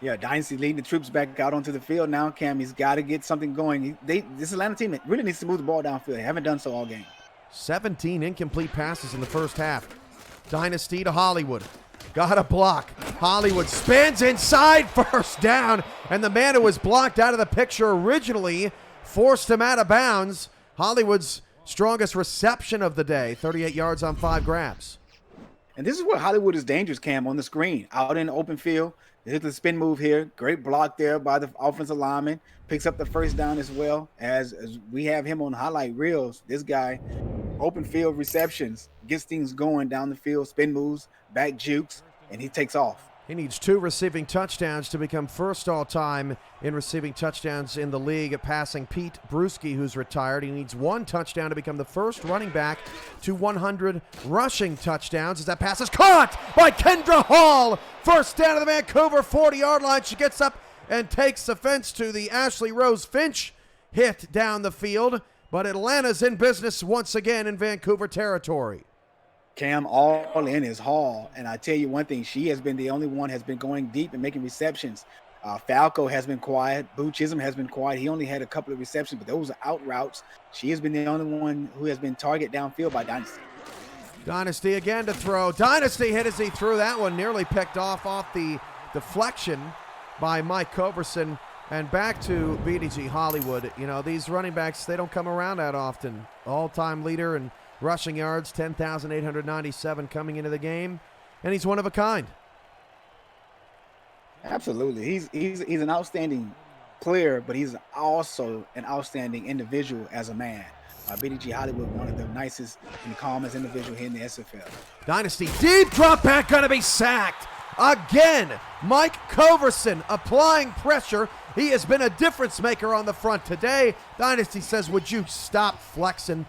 Yeah, Dynasty leading the troops back out onto the field now. Cam, he's got to get something going. This Atlanta team really needs to move the ball downfield. They haven't done so all game. 17 incomplete passes in the first half. Dynasty to Hollywood. Got a block. Hollywood spins inside, first down, and the man who was blocked out of the picture originally forced him out of bounds. Hollywood's strongest reception of the day, 38 yards on 5 grabs. And this is where Hollywood is dangerous, Cam, on the screen. Out in the open field. They hit the spin move here. Great block there by the offensive lineman. Picks up the first down as well. As we have him on highlight reels, this guy, open field receptions, gets things going down the field, spin moves, back jukes, and he takes off. He needs 2 receiving touchdowns to become first all-time in receiving touchdowns in the league, passing Pete Bruschi, who's retired. He needs 1 touchdown to become the first running back to 100 rushing touchdowns, as that pass is caught by Kendra Hall. First down to the Vancouver 40-yard line. She gets up and takes offense to the Ashley Rose Finch hit down the field, but Atlanta's in business once again in Vancouver territory. Cam, all in is Hall, and I tell you one thing, she has been the only one has been going deep and making receptions. Falco has been quiet. Boo Chisholm has been quiet. He only had a couple of receptions, but those are out routes. She has been the only one who has been target downfield by Dynasty. Dynasty again to throw. Dynasty hit as he threw that one, nearly picked off the deflection by Mike Coverson. And back to BDG Hollywood. You know, these running backs, they don't come around that often. All-time leader and rushing yards, 10,897 coming into the game, and he's one of a kind. Absolutely. He's an outstanding player, but he's also an outstanding individual as a man. BDG Hollywood, one of the nicest and calmest individuals here in the SFL. Dynasty, deep drop back, going to be sacked. Again, Mike Coverson applying pressure. He has been a difference maker on the front today. Dynasty says, would you stop flexing?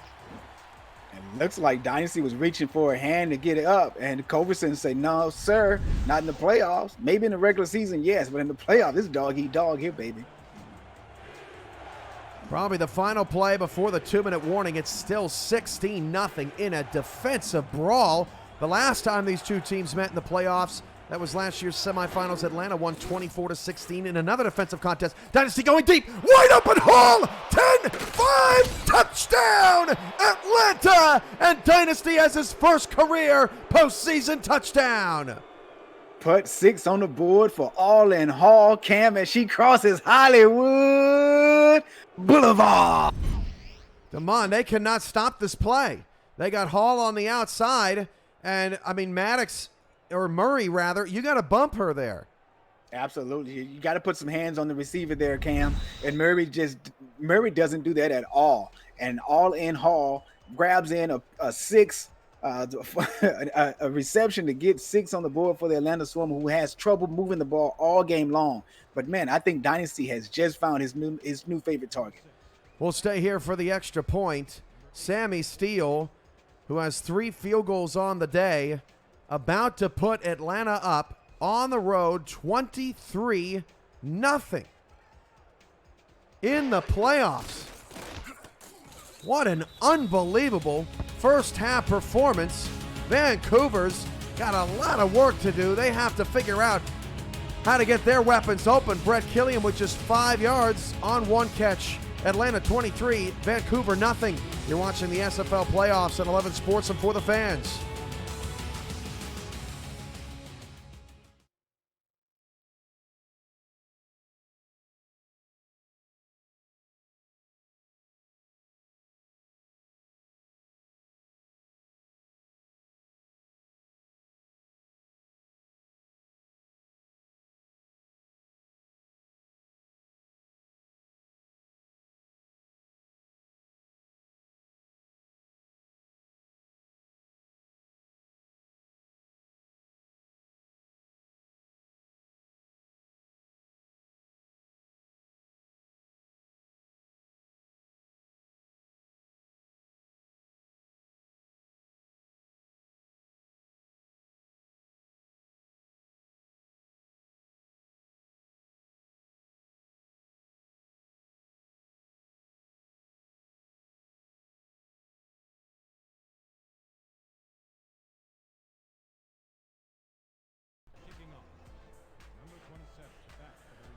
And looks like Dynasty was reaching for a hand to get it up, and Coverson said, no, sir, not in the playoffs. Maybe in the regular season, yes, but in the playoffs, this dog-eat-dog here, baby. Probably the final play before the 2-minute warning. It's still 16-0 in a defensive brawl. The last time these two teams met in the playoffs, that was last year's semifinals. Atlanta won 24-16 in another defensive contest. Dynasty going deep, wide open Hall, 10-5, touchdown, Atlanta! And Dynasty has his first career postseason touchdown. Put 6 on the board for All in Hall, Cam, as she crosses Hollywood Boulevard. Come on, they cannot stop this play. They got Hall on the outside, and I mean Maddox, or Murray rather, you got to bump her there. Absolutely. You got to put some hands on the receiver there, Cam. And Murray doesn't do that at all. And All in Hall grabs in a 6, a reception to get 6 on the board for the Atlanta Swarm, who has trouble moving the ball all game long. But man, I think Dynasty has just found his new favorite target. We'll stay here for the extra point. Sammy Steele, who has 3 field goals on the day, about to put Atlanta up on the road 23-0 in the playoffs. What an unbelievable first half performance. Vancouver's got a lot of work to do. They have to figure out how to get their weapons open. Brett Killian with just 5 yards on 1 catch. Atlanta 23, Vancouver nothing. You're watching the SFL playoffs on 11 Sports and For the Fans.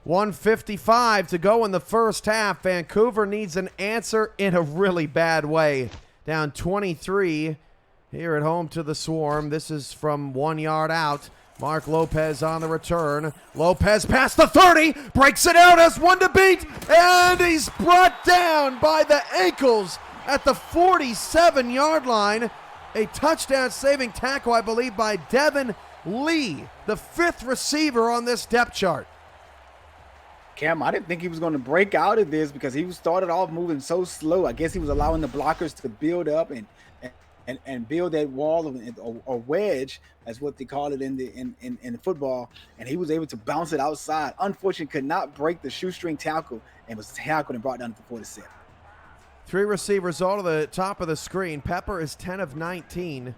1:55 to go in the first half. Vancouver needs an answer in a really bad way. Down 23 here at home to the Swarm. This is from 1 yard out. Mark Lopez on the return. Lopez past the 30, breaks it out, has one to beat, and he's brought down by the ankles at the 47-yard line. A touchdown-saving tackle, I believe, by Devin Lee, the 5th receiver on this depth chart. Cam, I didn't think he was going to break out of this because he started off moving so slow. I guess he was allowing the blockers to build up and build that wall or wedge, as what they call it in football, and he was able to bounce it outside. Unfortunately, could not break the shoestring tackle and was tackled and brought down to the 47. 3 receivers all to the top of the screen. Pepper is 10 of 19.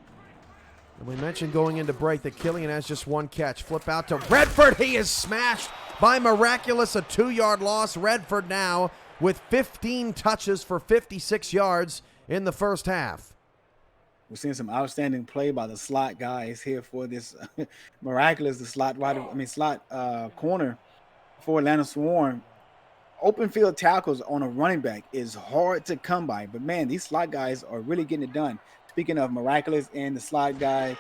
And we mentioned going into break that Killian has just 1 catch. Flip out to Redford. He is smashed by Miraculous, a 2-yard loss. Redford now with 15 touches for 56 yards in the first half. We're seeing some outstanding play by the slot guys here for this Miraculous, the slot corner for Atlanta Swarm. Open field tackles on a running back is hard to come by, but man, these slot guys are really getting it done. Speaking of Miraculous and the slot guy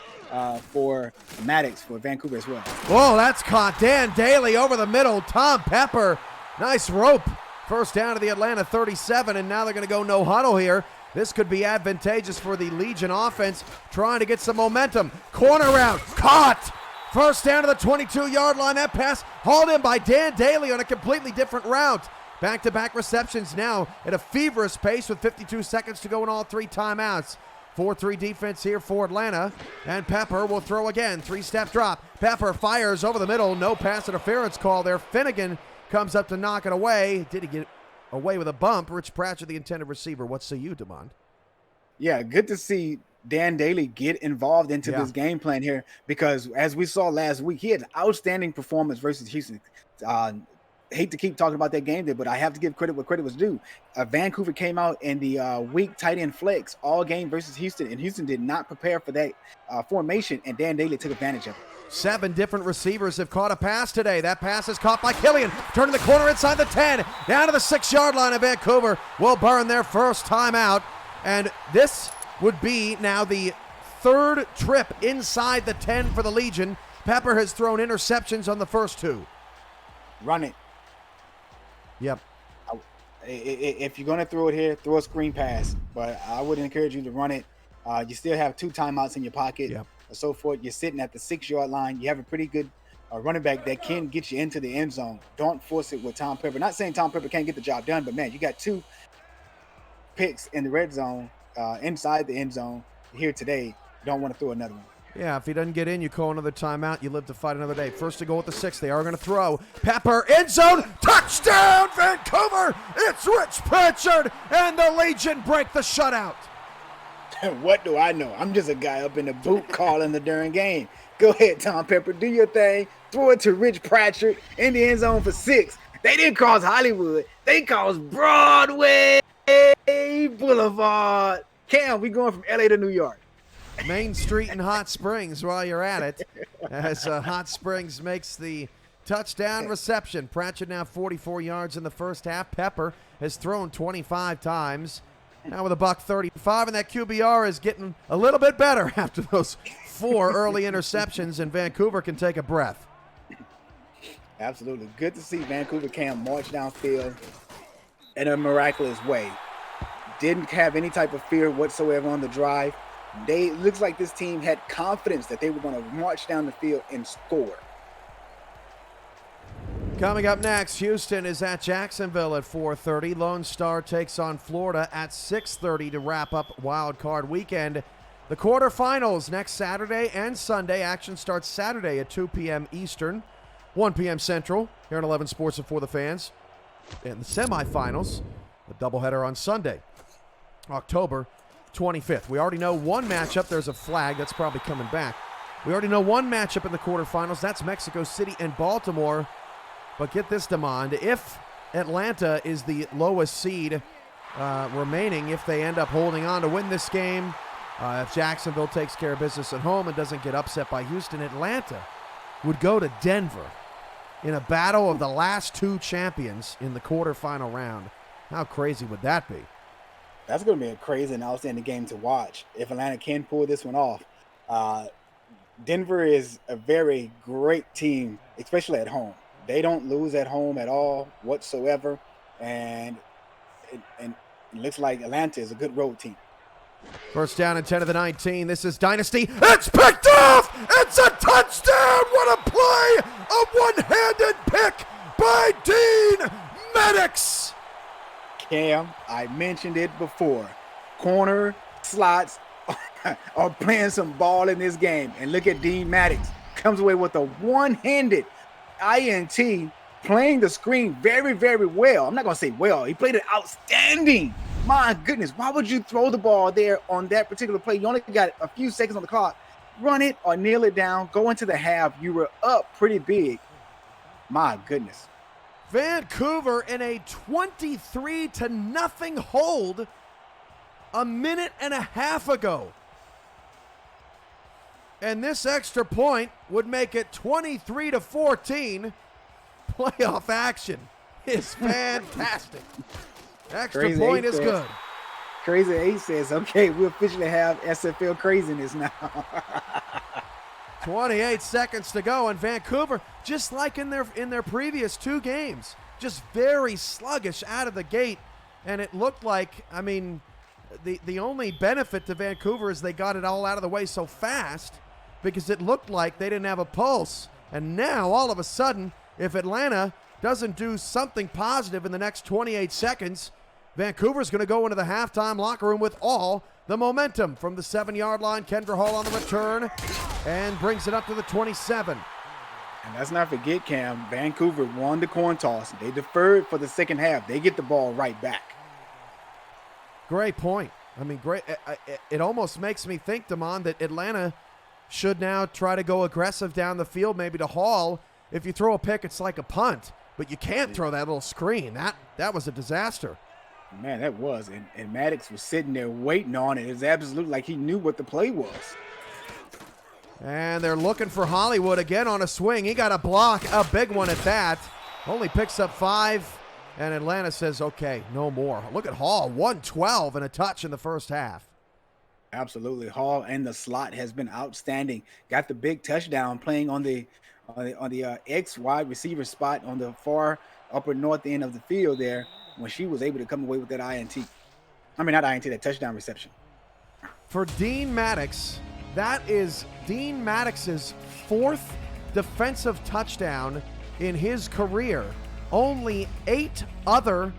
for Maddox for Vancouver as well. Whoa, that's caught. Dan Daly over the middle. Tom Pepper, nice rope. First down to the Atlanta 37, and now they're going to go no huddle here. This could be advantageous for the Legion offense, trying to get some momentum. Corner route, caught. First down to the 22-yard line. That pass hauled in by Dan Daly on a completely different route. Back-to-back receptions now at a feverish pace with 52 seconds to go in all 3 timeouts. 4-3 defense here for Atlanta, and Pepper will throw again. 3-step drop. Pepper fires over the middle. No pass interference call there. Finnegan comes up to knock it away. Did he get away with a bump? Rich Pratchett, the intended receiver. What say you, Demond? Yeah, good to see Dan Daly get involved into this game plan here, because as we saw last week, he had an outstanding performance versus Houston. Hate to keep talking about that game there, but I have to give credit where credit was due. Vancouver came out in the weak tight end flex all game versus Houston, and Houston did not prepare for that formation, and Dan Daly took advantage of it. 7 different receivers have caught a pass today. That pass is caught by Killian. Turning the corner inside the 10. Down to the 6-yard line of Vancouver. Will burn their first time out. And this would be now the 3rd trip inside the 10 for the Legion. Pepper has thrown interceptions on the first 2. Run it. Yep. If you're going to throw it here, throw a screen pass. But I would encourage you to run it. You still have 2 timeouts in your pocket. Yep. And so forth. You're sitting at the 6-yard line. You have a pretty good running back that can get you into the end zone. Don't force it with Tom Pepper. Not saying Tom Pepper can't get the job done, but man, you got 2 picks in the red zone, inside the end zone here today. Don't want to throw another one. Yeah, if he doesn't get in, you call another timeout. You live to fight another day. First to go with the 6. They are going to throw. Pepper, end zone, touchdown, Vancouver! It's Rich Pritchard, and the Legion break the shutout. What do I know? I'm just a guy up in the booth calling the during game. Go ahead, Tom Pepper. Do your thing. Throw it to Rich Pritchard in the end zone for 6. They didn't cross Hollywood. They crossed Broadway Boulevard. Cam, we going from LA to New York. Main Street in Hot Springs while you're at it, as Hot Springs makes the touchdown reception. Pratchett now 44 yards in the first half. Pepper has thrown 25 times. Now with a $135, and that QBR is getting a little bit better after those 4 early interceptions, and Vancouver can take a breath. Absolutely. Good to see Vancouver Cam march downfield in a miraculous way. Didn't have any type of fear whatsoever on the drive. Looks like this team had confidence that they were going to march down the field and score. Coming up next, Houston is at Jacksonville at 4:30. Lone Star takes on Florida at 6:30 to wrap up Wild Card Weekend. The quarterfinals next Saturday and Sunday. Action starts Saturday at 2 p.m. Eastern, 1 p.m. Central, here on 11 Sports and For the Fans. And the semifinals, the doubleheader on Sunday, October 25th. We already know one matchup. There's a flag that's probably coming back. We already know one matchup in the quarterfinals. That's Mexico City and Baltimore. But get this, Demond, if Atlanta is the lowest seed remaining, if they end up holding on to win this game, if Jacksonville takes care of business at home and doesn't get upset by Houston, Atlanta would go to Denver in a battle of the last two champions in the quarterfinal round. How crazy would that be? That's going to be a crazy and outstanding game to watch if Atlanta can pull this one off. Denver is a very great team, especially at home. They don't lose at home at all whatsoever, and it looks like Atlanta is a good road team. First down and 10 of the 19. This is Dynasty. It's picked off! It's a touchdown! What a play! A one-handed pick by Dean Maddox! Cam, I mentioned it before. Corner slots are playing some ball in this game. And look at Dean Maddox. Comes away with a one-handed INT, playing the screen very, very well. I'm not going to say well. He played it outstanding. My goodness, why would you throw the ball there on that particular play? You only got a few seconds on the clock. Run it or kneel it down. Go into the half. You were up pretty big. My goodness. Vancouver in a 23-0 hold a minute and a half ago. And this extra point would make it 23-14. Playoff action is fantastic. Extra Crazy point is says, good. Crazy 8 says, okay, we officially have SFL craziness now. 28 seconds to go, and Vancouver, just like in their previous two games, just very sluggish out of the gate. And it looked like, I mean, the only benefit to Vancouver is they got it all out of the way so fast, because it looked like they didn't have a pulse. And now, all of a sudden, if Atlanta doesn't do something positive in the next 28 seconds, Vancouver's going to go into the halftime locker room with all the momentum. From the 7-yard line, Kendra Hall on the return and brings it up to the 27. And let's not forget, Cam, Vancouver won the coin toss. They deferred for the second half. They get the ball right back. Great point. I mean, great. It almost makes me think, Damon, that Atlanta should now try to go aggressive down the field, maybe to Hall. If you throw a pick, it's like a punt. But you can't throw that little screen. That was a disaster. Man, that was. And Maddox was sitting there waiting on it. It was absolutely like he knew what the play was. And they're looking for Hollywood again on a swing. He got a block, a big one at that. Only picks up 5. And Atlanta says, okay, no more. Look at Hall, 112 and a touch in the first half. Absolutely. Hall and the slot has been outstanding. Got the big touchdown playing on the X wide receiver spot on the far upper north end of the field there when she was able to come away with that INT. I mean, not INT, that touchdown reception. For Dean Maddox, that is Dean Maddox's 4th defensive touchdown in his career. Only 8 other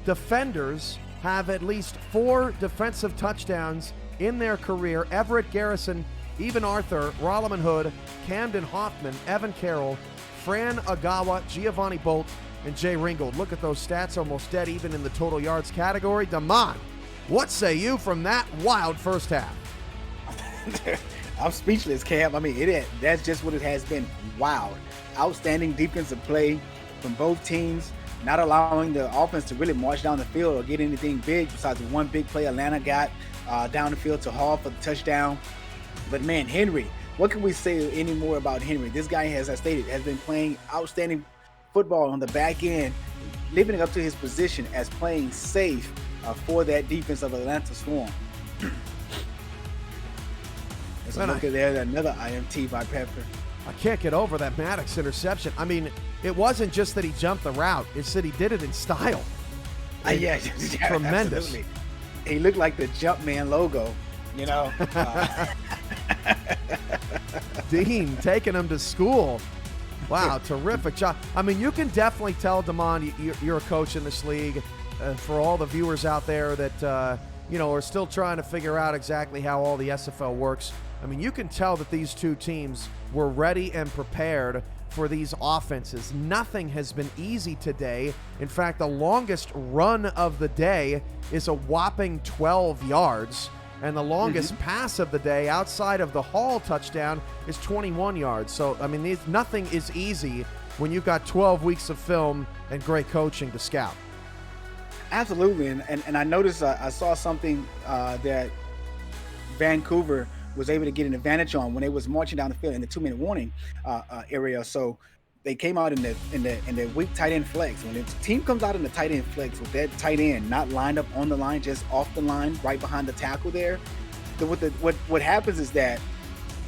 defenders have at least 4 defensive touchdowns in their career. Everett Garrison, Even Arthur, Rolliman Hood, Camden Hoffman, Evan Carroll, Fran Agawa, Giovanni Bolt, and Jay Ringgold. Look at those stats, almost dead even in the total yards category. Damon, what say you from that wild first half? I'm speechless, Cam. I mean, that's just what it has been. Wild. Outstanding defensive play from both teams, not allowing the offense to really march down the field or get anything big besides the one big play Atlanta got down the field to Hall for the touchdown. But man, Henry, what can we say any more about Henry? This guy, as I stated, has been playing outstanding football on the back end, living up to his position as playing safe for that defense of Atlanta Swarm. Let's look at there, another IMT by Pepper. I can't get over that Maddox interception. I mean, it wasn't just that he jumped the route. It's that he did it in style. Yeah, tremendous. Absolutely. He looked like the Jumpman logo, you know. Dean taking him to school. Wow, terrific job. I mean, you can definitely tell, Damon, you're a coach in this league. For all the viewers out there that, are still trying to figure out exactly how all the SFL works. I mean, you can tell that these two teams were ready and prepared for these offenses. Nothing has been easy today. In fact, the longest run of the day is a whopping 12 yards. And the longest pass of the day outside of the Hall touchdown is 21 yards. So, I mean, nothing is easy when you've got 12 weeks of film and great coaching to scout. Absolutely. And I noticed, I saw something that Vancouver was able to get an advantage on when they was marching down the field in the 2-minute warning area. So they came out in the weak tight end flex. When the team comes out in the tight end flex with that tight end not lined up on the line, just off the line, right behind the tackle there, what happens is that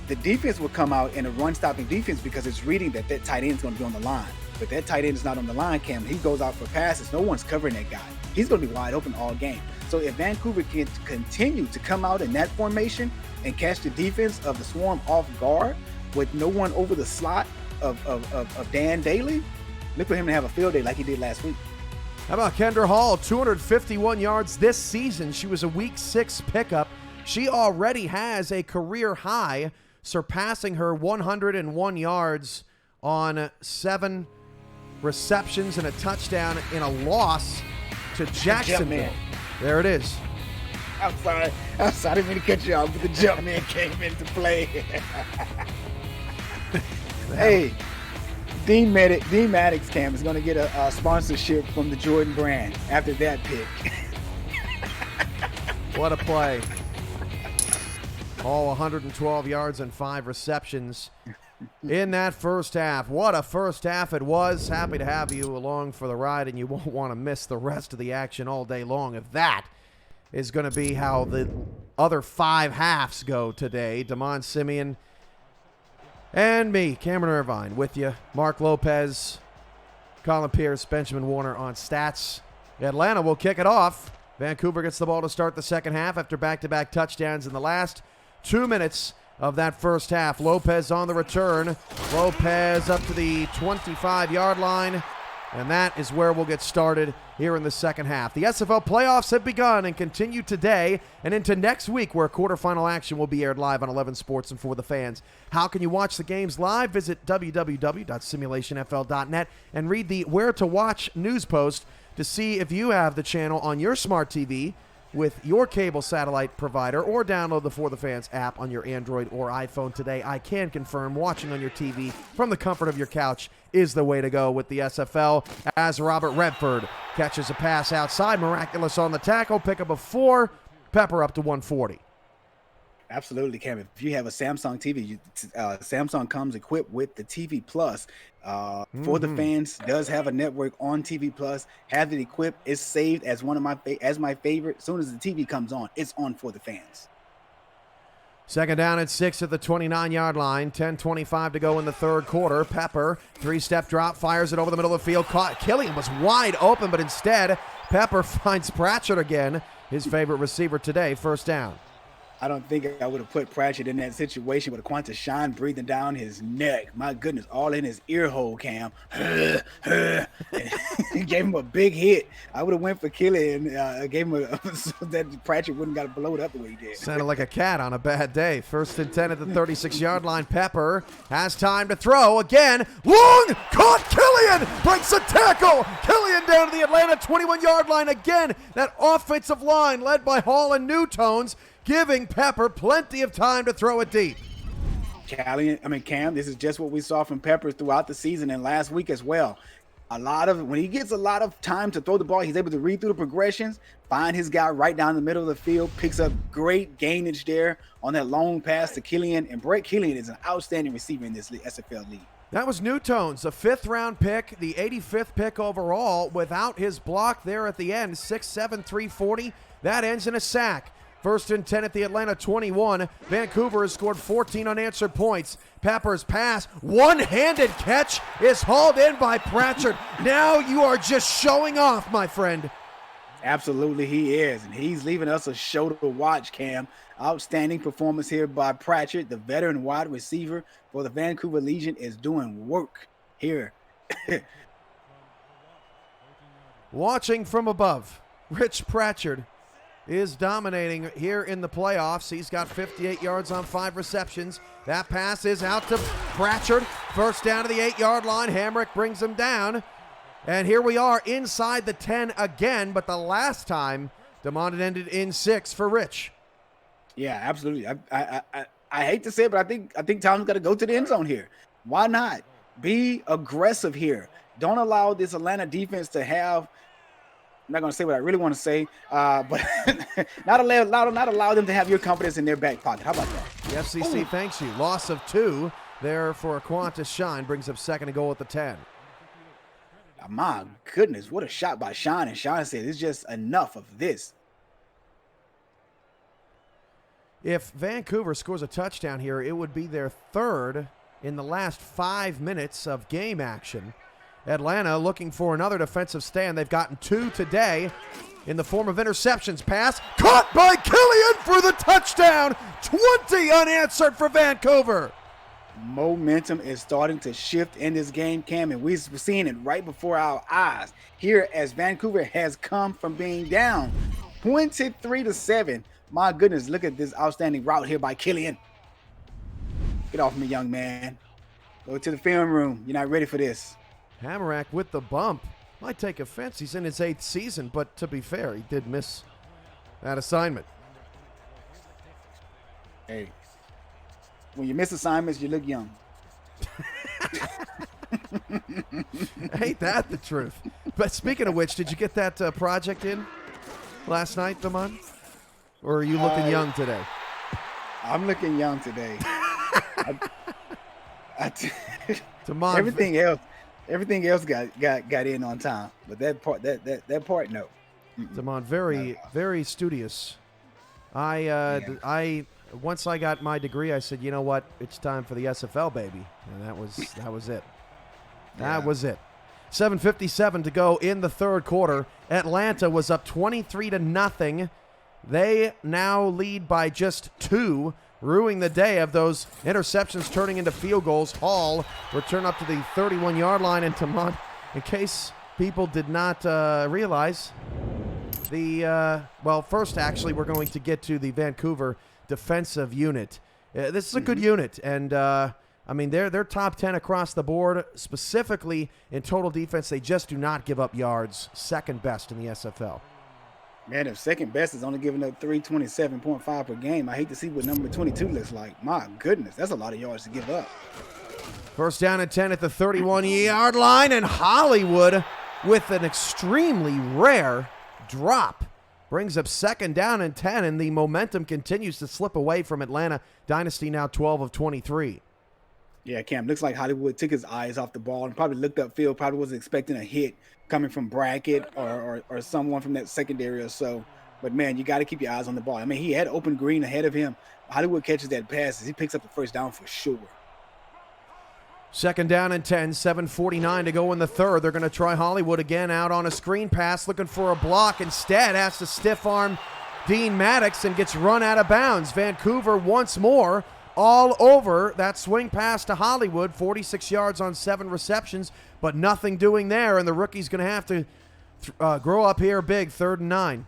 the defense will come out in a run-stopping defense because it's reading that tight end is going to be on the line. But that tight end is not on the line, Cam. He goes out for passes. No one's covering that guy. He's going to be wide open all game. So if Vancouver can continue to come out in that formation and catch the defense of the Swarm off guard with no one over the slot of Dan Daly, look for him to have a field day like he did last week. How about Kendra Hall, 251 yards this season. She was a Week 6 pickup. She already has a career high, surpassing her 101 yards on 7 receptions and a touchdown in a loss to Jacksonville. There it is. I'm sorry. I didn't mean to cut you off, but the jump man came into play. Hey, D Maddox Cam is going to get a sponsorship from the Jordan brand after that pick. What a play. All 112 yards and 5 receptions in that first half. What a first half it was. Happy to have you along for the ride, and you won't want to miss the rest of the action all day long if that is going to be how the other 5 halves go today. Damon Simeon and me, Cameron Irvine, with you. Mark Lopez, Colin Pierce, Benjamin Warner on stats. Atlanta will kick it off. Vancouver gets the ball to start the second half after back-to-back touchdowns in the last 2 minutes of that first half. Lopez on the return. Lopez up to the 25-yard line. And that is where we'll get started here in the second half. The SFL playoffs have begun and continue today and into next week, where quarterfinal action will be aired live on 11 Sports and for the fans. How can you watch the games live? Visit www.simulationfl.net and read the Where to Watch news post to see if you have the channel on your smart TV with your cable satellite provider, or download the For the Fans app on your Android or iPhone today. I can confirm watching on your TV from the comfort of your couch is the way to go with the SFL, as Robert Redford catches a pass outside. Miraculous on the tackle, pick up a 4, Pepper up to 140. Absolutely, Cam. If you have a Samsung TV, Samsung comes equipped with the TV Plus. For the Fans does have a network on TV Plus. Have it equipped. It's saved as one of my favorite. As soon as the TV comes on, it's on For the Fans. Second down at 6 at the 29-yard line. 10:25 to go in the third quarter. Pepper, 3-step drop, fires it over the middle of the field. Caught. Killian was wide open, but instead, Pepper finds Pratchett again, his favorite receiver today. First down. I don't think I would have put Pratchett in that situation with a Quanta Shine breathing down his neck. My goodness, all in his ear hole, Cam. He gave him a big hit. I would have went for Killian, gave him so that Pratchett wouldn't got blown up the way he did. Sounded like a cat on a bad day. First and 10 at the 36-yard line. Pepper has time to throw again. Long, caught Killian, breaks a tackle. Killian down to the Atlanta 21-yard line again. That offensive line led by Hall and Newtones, giving Pepper plenty of time to throw it deep. Cam, this is just what we saw from Pepper throughout the season and last week as well. When he gets a lot of time to throw the ball, he's able to read through the progressions, find his guy right down the middle of the field, picks up great gainage there on that long pass to Killian. And Brett Killian is an outstanding receiver in this SFL league. That was Newtones, a 5th-round pick, the 85th pick overall, without his block there at the end. 6'7", 340. That ends in a sack. First and 10 at the Atlanta 21. Vancouver has scored 14 unanswered points. Pepper's pass, one-handed catch, is hauled in by Pratchett. Now you are just showing off, my friend. Absolutely he is, and he's leaving us a show to watch, Cam. Outstanding performance here by Pratchett, the veteran wide receiver for the Vancouver Legion, is doing work here. Watching from above, Rich Pratchett is dominating here in the playoffs. He's got 58 yards on 5 receptions. That pass is out to Pratchett. First down to the 8-yard line. Hamrick brings him down. And here we are inside the 10 again, but the last time, DeMond ended in 6 for Rich. Yeah, absolutely. I hate to say it, but I think Tom's got to go to the end zone here. Why not? Be aggressive here. Don't allow this Atlanta defense to have, I'm not going to say what I really want to say, but not allow them to have your confidence in their back pocket. How about that? The FCC thanks you. Loss of 2 there for a Qantas Shine. Brings up second and goal at the 10. My goodness, what a shot by Sean. And Sean said, it's just enough of this. If Vancouver scores a touchdown here, it would be their third in the last 5 minutes of game action. Atlanta looking for another defensive stand. They've gotten 2 today in the form of interceptions. Pass caught by Killian for the touchdown. 20 unanswered for Vancouver. Momentum is starting to shift in this game, Cam, and we're seeing it right before our eyes here as Vancouver has come from being down 23-7. My goodness, look at this outstanding route here by Killian. Get off me, young man. Go to the film room. You're not ready for this. Hamarack with the bump. Might take offense. He's in his 8th season, but to be fair, he did miss that assignment. Hey, when you miss assignments, you look young. Ain't that the truth? But speaking of which, did you get that project in last night, Damon? Or are you looking young today? I'm looking young today. Damon, everything else got in on time, but that part no. Damon, very studious. I once I got my degree, I said, you know what, it's time for the SFL, baby, and that was it. That was it. 7:57 to go in the third quarter. Atlanta was up 23-0. They now lead by just 2, ruining the day of those interceptions turning into field goals. Hall returned up to the 31-yard line, and Tamont, in case people did not realize, first actually we're going to get to the Vancouver defensive unit. This is a good unit, and they're top 10 across the board, specifically in total defense. They just do not give up yards, second best in the SFL. Man, if second best is only giving up 327.5 per game, I hate to see what number 22 looks like. My goodness, that's a lot of yards to give up. First down and 10 at the 31-yard line, and Hollywood with an extremely rare drop brings up second down and 10, and the momentum continues to slip away from Atlanta. Dynasty now 12 of 23. Yeah, Cam, looks like Hollywood took his eyes off the ball and probably looked upfield, probably wasn't expecting a hit coming from Brackett or someone from that secondary or so. But, man, you got to keep your eyes on the ball. I mean, he had open green ahead of him. Hollywood catches that pass. He picks up the first down for sure. Second down and 10, 7:49 to go in the third. They're going to try Hollywood again out on a screen pass, looking for a block. Instead, has to stiff arm Dean Maddox and gets run out of bounds. Vancouver once more all over that swing pass to Hollywood, 46 yards on 7 receptions, but nothing doing there, and the rookie's going to have to grow up here big, 3rd and 9.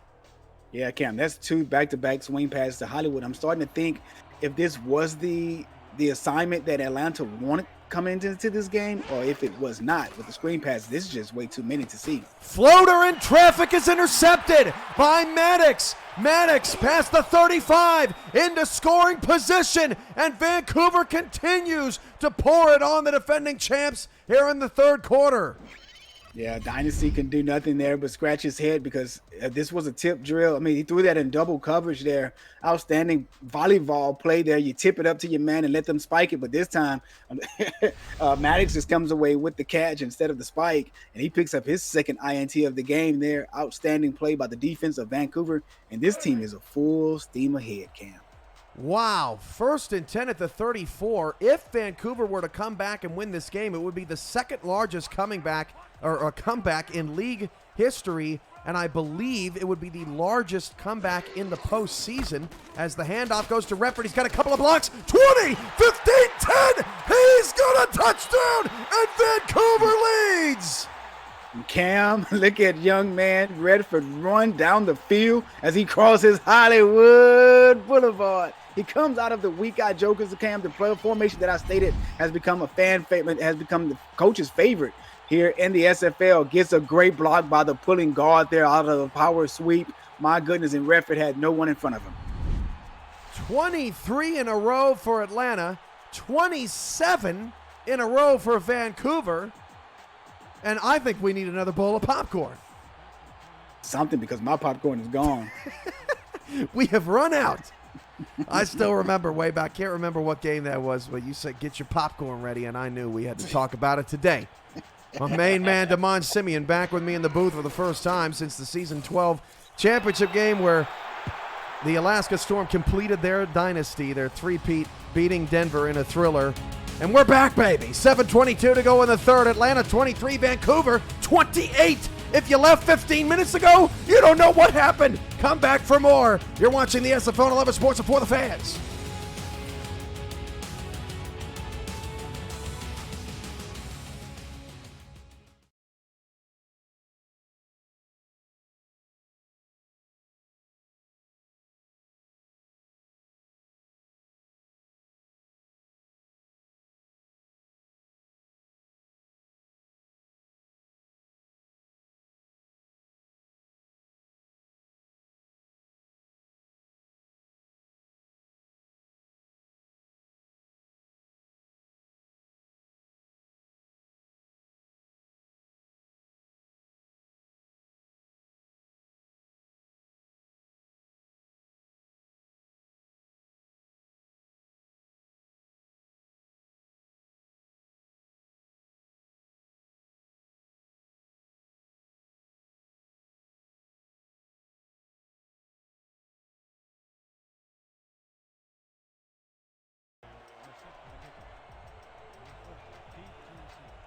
Yeah, Cam, that's 2 back-to-back swing passes to Hollywood. I'm starting to think if this was the assignment that Atlanta wanted coming into this game, or if it was not with the screen pass, this is just way too many to see. Floater in traffic is intercepted by Maddox. Maddox past the 35 into scoring position, and Vancouver continues to pour it on the defending champs here in the third quarter. Yeah, Dynasty can do nothing there but scratch his head because this was a tip drill. I mean, he threw that in double coverage there. Outstanding volleyball play there. You tip it up to your man and let them spike it. But this time, Maddox just comes away with the catch instead of the spike, and he picks up his second INT of the game there. Outstanding play by the defense of Vancouver, and this team is a full steam ahead, Cam. Wow, 1st and 10 at the 34. If Vancouver were to come back and win this game, it would be the second largest comeback in league history, and I believe it would be the largest comeback in the postseason as the handoff goes to Redford. He's got a couple of blocks. 20, 15, 10. He's got a touchdown, and Vancouver leads. Cam, look at young man Redford run down the field as he crosses Hollywood Boulevard. He comes out of the weak-eye jokers, Cam, the player formation that I stated has become a fan favorite, has become the coach's favorite here in the SFL. Gets a great block by the pulling guard there out of the power sweep. My goodness, and Redford had no one in front of him. 23 in a row for Atlanta, 27 in a row for Vancouver, and I think we need another bowl of popcorn. Something, because my popcorn is gone. We have run out. I still remember way back. Can't remember what game that was, but you said get your popcorn ready, and I knew we had to talk about it today. My main man, Damon Simeon, back with me in the booth for the first time since the Season 12 championship game where the Alaska Storm completed their dynasty, their three-peat, beating Denver in a thriller. And we're back, baby. 7:22 to go in the third. Atlanta 23, Vancouver 28. If you left 15 minutes ago, you don't know what happened. Come back for more. You're watching the SFL 11 Sports and For the Fans.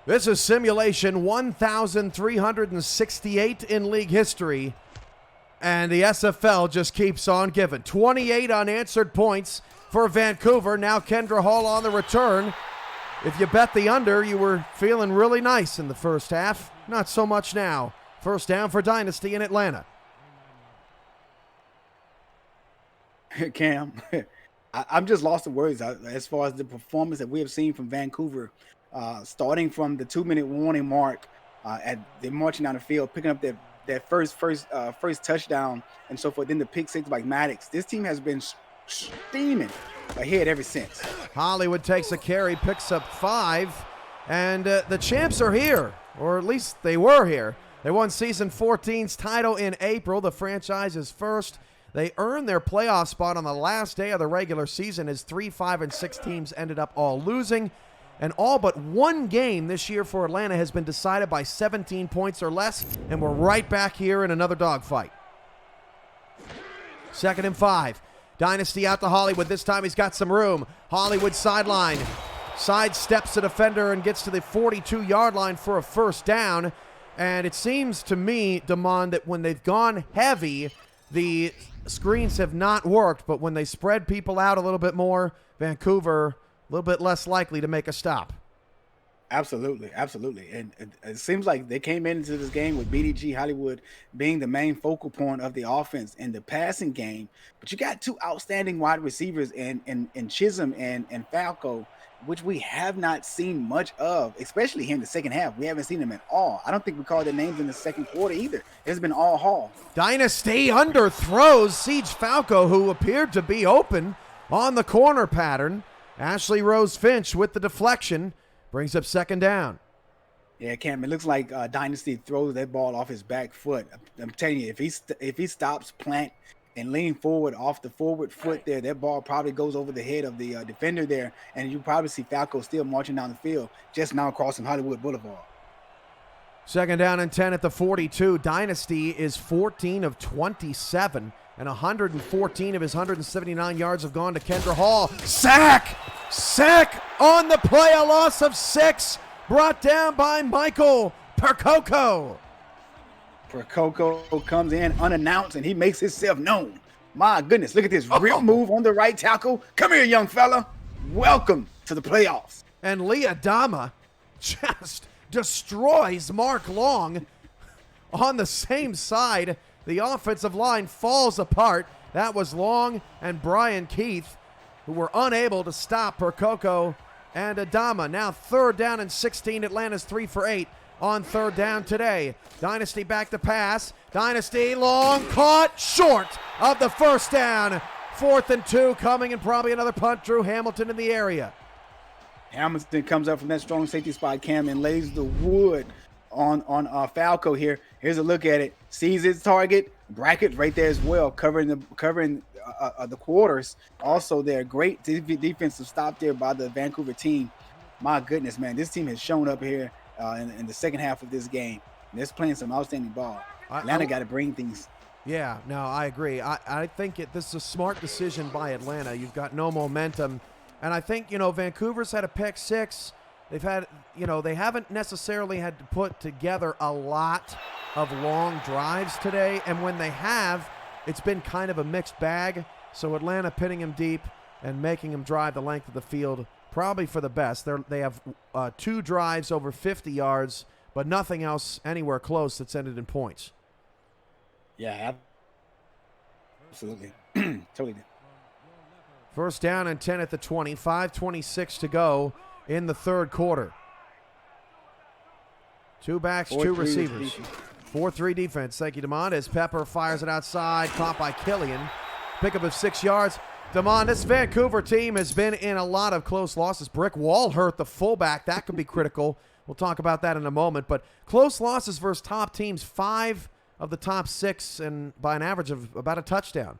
This is simulation 1,368 in league history, and the SFL just keeps on giving. 28 unanswered points for Vancouver. Now Kendra Hall on the return. If you bet the under, you were feeling really nice in the first half. Not so much now. First down for Dynasty in Atlanta. Cam, I'm just lost of words as far as the performance that we have seen from Vancouver. Starting from the 2-minute warning mark, they're marching down the field, picking up their first touchdown and so forth. Then the pick six by Maddox. This team has been steaming ahead ever since. Hollywood takes a carry, picks up 5, and the champs are here, or at least they were here. They won Season 14's title in April, the franchise's first. They earned their playoff spot on the last day of the regular season as 3, 5, and 6 teams ended up all losing. And all but one game this year for Atlanta has been decided by 17 points or less, and we're right back here in another dogfight. 2nd and 5. Dynasty out to Hollywood. This time he's got some room. Hollywood sideline. Sidesteps the defender and gets to the 42-yard line for a first down. And it seems to me, Damon, that when they've gone heavy, the screens have not worked. But when they spread people out a little bit more, Vancouver a little bit less likely to make a stop. Absolutely. And it seems like they came into this game with BDG Hollywood being the main focal point of the offense in the passing game. But you got two outstanding wide receivers in Chisholm and Falco, which we have not seen much of, especially here in the second half. We haven't seen them at all. I don't think we called their names in the second quarter either. It's been all Hall. Dynasty underthrows Siege Falco, who appeared to be open on the corner pattern. Ashley Rose Finch with the deflection brings up 2nd down. Yeah, Cam, it looks like Dynasty throws that ball off his back foot. I'm telling you, if he stops, plant, and lean forward off the forward foot there, that ball probably goes over the head of the defender there, and you probably see Falco still marching down the field, just now crossing Hollywood Boulevard. 2nd down and 10 at the 42. Dynasty is 14 of 27. And 114 of his 179 yards have gone to Kendra Hall. Sack on the play, a loss of 6, brought down by Michael Percoco. Percoco comes in unannounced, and he makes himself known. My goodness, look at this rip move on the right tackle. Come here, young fella. Welcome to the playoffs. And Leah Dama just destroys Mark Long on the same side. The offensive line falls apart. That was Long and Brian Keith, who were unable to stop Percoco and Adama. Now 3rd down and 16. Atlanta's 3 for 8 on 3rd down today. Dynasty back to pass. Dynasty long, caught short of the first down. 4th and 2 coming, and probably another punt. Drew Hamilton in the area. Hamilton comes up from that strong safety spot, Cam, and lays the wood on Falco here. Here's a look at it. Sees its target. Brackett right there as well, covering the quarters. Also, there great defensive stop there by the Vancouver team. My goodness, man, this team has shown up here in the second half of this game. They're playing some outstanding ball. Atlanta got to bring things. Yeah, no, I agree. I think this is a smart decision by Atlanta. You've got no momentum. And I think, Vancouver's had a pick six. They've had, they haven't necessarily had to put together a lot of long drives today. And when they have, it's been kind of a mixed bag. So Atlanta pitting him deep and making him drive the length of the field, probably for the best. They have 2 drives over 50 yards, but nothing else anywhere close that's ended in points. Yeah, absolutely. Totally. First down and 10 at the 20, 5:26 to go in the third quarter. 2 backs, 2 receivers. 4-3 defense. Thank you, Damon. As Pepper fires it outside, caught by Killian. Pickup of 6 yards. Damon, this Vancouver team has been in a lot of close losses. Brick Wall hurt the fullback. That could be critical. We'll talk about that in a moment. But close losses versus top teams, 5 of the top 6, and by an average of about a touchdown.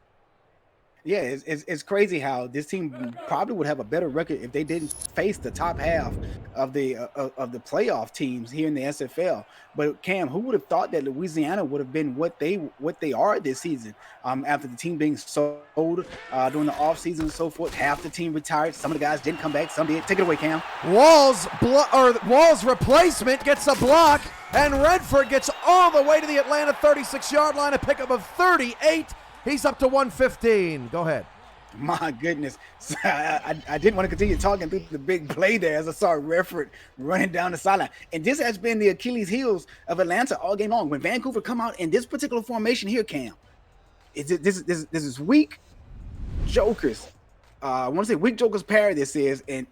Yeah, it's crazy how this team probably would have a better record if they didn't face the top half of the playoff teams here in the SFL. But Cam, who would have thought that Louisiana would have been what they are this season? After the team being sold during the offseason and so forth, half the team retired. Some of the guys didn't come back. Some did. Take it away, Cam. Wall's replacement gets a block, and Redford gets all the way to the Atlanta 36-yard line, a pickup of 38. He's up to 115. Go ahead. My goodness. So I didn't want to continue talking through the big play there as I saw Redford running down the sideline. And this has been the Achilles heels of Atlanta all game long. When Vancouver come out in this particular formation here, Cam, this is weak jokers. I want to say weak jokers pair this is, and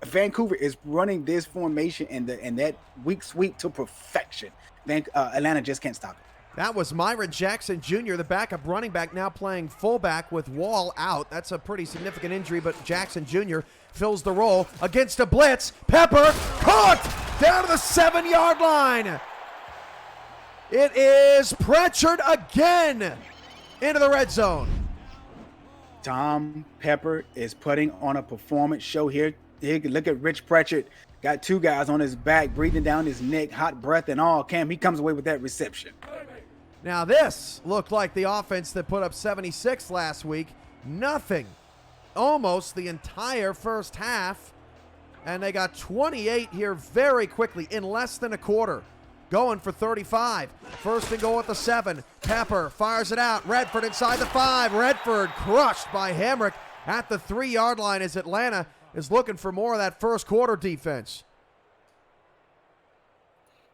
Vancouver is running this formation and that weak sweep to perfection. Atlanta just can't stop it. That was Myron Jackson Jr., the backup running back, now playing fullback with Wall out. That's a pretty significant injury, but Jackson Jr. fills the role against a blitz. Pepper caught down to the 7-yard line. It is Pritchard again into the red zone. Tom Pepper is putting on a performance show here. Look at Rich Pritchard. Got 2 guys on his back, breathing down his neck, hot breath and all. Cam, he comes away with that reception. Now this looked like the offense that put up 76 last week. Nothing. Almost the entire first half. And they got 28 here very quickly in less than a quarter. Going for 35. First and goal at the 7. Pepper fires it out. Redford inside the 5. Redford crushed by Hamrick at the 3-yard line as Atlanta is looking for more of that first quarter defense.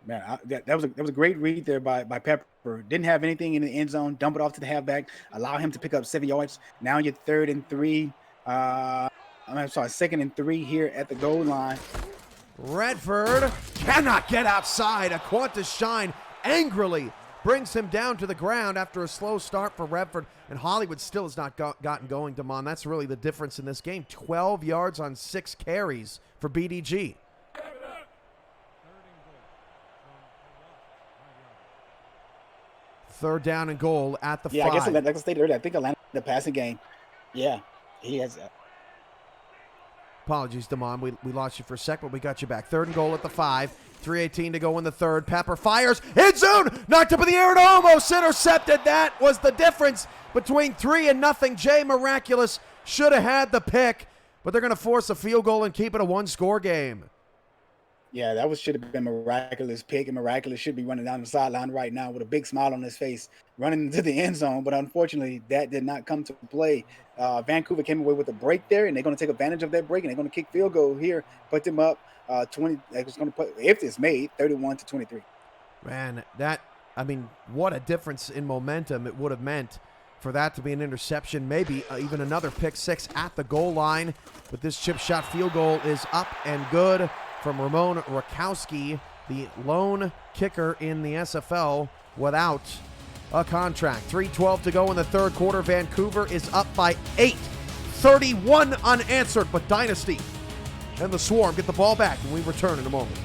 Man, that was a great read there by Pepper. Didn't have anything in the end zone. Dump it off to the halfback. Allow him to pick up 7 yards. Now you're 3rd and 3. I'm sorry, 2nd and 3 here at the goal line. Redford cannot get outside. A Qantas Shine angrily brings him down to the ground after a slow start for Redford. And Hollywood still has not gotten going, Damon. That's really the difference in this game. 12 yards on 6 carries for BDG. Third down and goal at the 5. Yeah, I guess like I stated earlier, I think Atlanta the passing game. Yeah, he has. Apologies, Damon. We lost you for a sec, but we got you back. 3rd and goal at the 5. 3:18 to go in the 3rd. Pepper fires. End zone. Knocked up in the air and almost intercepted. That was the difference between 3 and nothing. Jay Miraculous should have had the pick, but they're going to force a field goal and keep it a 1-score game. Yeah, that should have been Miraculous pick, and Miraculous should be running down the sideline right now with a big smile on his face, running into the end zone. But unfortunately, that did not come to play. Vancouver came away with a break there, and they're going to take advantage of that break, and they're going to kick field goal here, put them up 20. It's going to put, if it's made, 31-23. Man, what a difference in momentum it would have meant for that to be an interception, maybe even another pick 6 at the goal line. But this chip shot field goal is up and good from Ramon Rakowski, the lone kicker in the SFL without a contract. 3:12 to go in the 3rd quarter. Vancouver is up by 8. 31 unanswered, but Dynasty and the Swarm get the ball back when we return in a moment.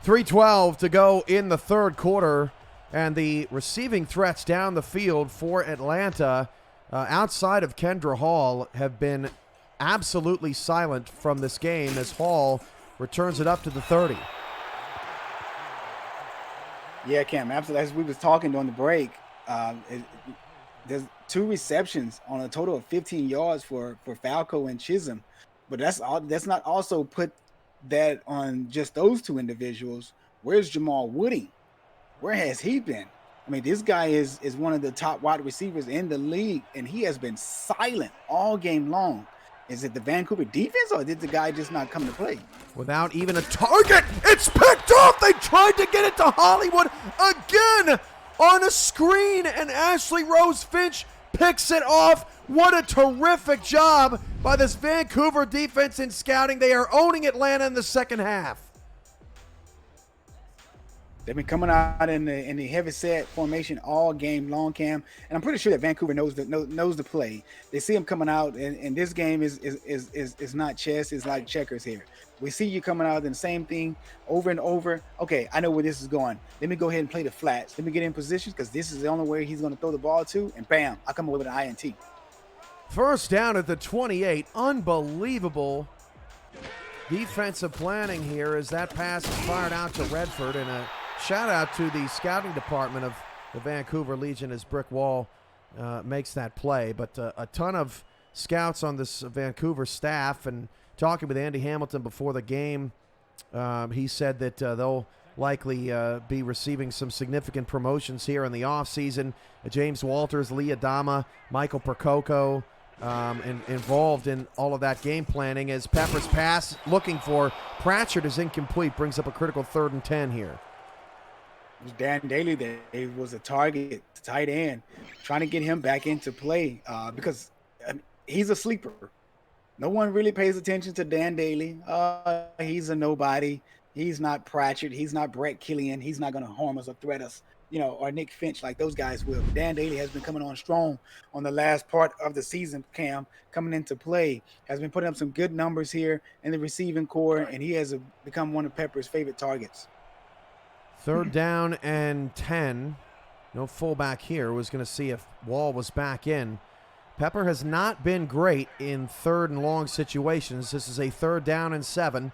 3:12 to go in the third quarter, and the receiving threats down the field for Atlanta, outside of Kendra Hall, have been absolutely silent from this game as Hall returns it up to the 30. Yeah, Cam, absolutely. As we was talking during the break, there's 2 receptions on a total of 15 yards for Falco and Chisholm, but that's not also put that on just those 2 individuals. Where's Jamal Wooding? Where has he been? I mean, this guy is one of the top wide receivers in the league, and he has been silent all game long. Is it the Vancouver defense, or did the guy just not come to play? Without even a target, it's picked off. They tried to get it to Hollywood again on a screen, and Ashley Rose Finch picks it off. What a terrific job by this Vancouver defense in scouting. They are owning Atlanta in the second half. They've been coming out in the heavy set formation all game long, Cam, and I'm pretty sure that Vancouver knows the play. They see them coming out, and this game is not chess; it's like checkers here. We see you coming out in the same thing over and over. Okay, I know where this is going. Let me go ahead and play the flats. Let me get in position because this is the only way he's going to throw the ball to, and bam, I come away with an INT. First down at the 28. Unbelievable defensive planning here as that pass is fired out to Redford, and a shout out to the scouting department of the Vancouver Legion as Brick Wall makes that play. But a ton of scouts on this Vancouver staff, and talking with Andy Hamilton before the game, he said that they'll likely be receiving some significant promotions here in the offseason. James Walters, Lee Adama, Michael Percoco involved in all of that game planning, as Pepper's pass looking for Pratchett is incomplete, brings up a critical 3rd and 10 here. It was Dan Daly that was a target, tight end, trying to get him back into play because he's a sleeper. No one really pays attention to Dan Daly. He's a nobody. He's not Pratchett. He's not Brett Killian. He's not going to harm us or threat us, or Nick Finch like those guys will. Dan Daly has been coming on strong on the last part of the season, Cam, coming into play, has been putting up some good numbers here in the receiving core, and he has become one of Pepper's favorite targets. 3rd down and 10. No fullback here. Was going to see if Wall was back in. Pepper has not been great in 3rd and long situations. This is a 3rd down and 7.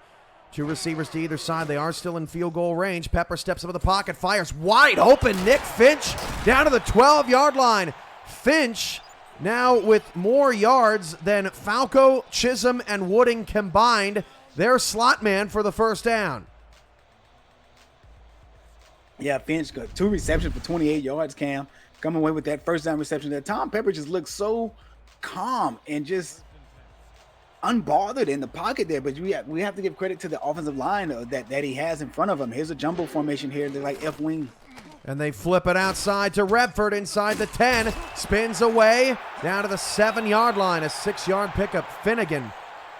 2 receivers to either side. They are still in field goal range. Pepper steps into the pocket, fires wide open. Nick Finch down to the 12-yard line. Finch now with more yards than Falco, Chisholm, and Wooding combined. Their slot man for the first down. Yeah, Finch got 2 receptions for 28 yards, Cam. Coming away with that first down reception there. Tom Pepper just looks so calm and just unbothered in the pocket there. But we have to give credit to the offensive line that he has in front of him. Here's a jumbo formation here. They're like F-wing. And they flip it outside to Redford inside the 10. Spins away down to the 7-yard line. A 6-yard pickup. Finnegan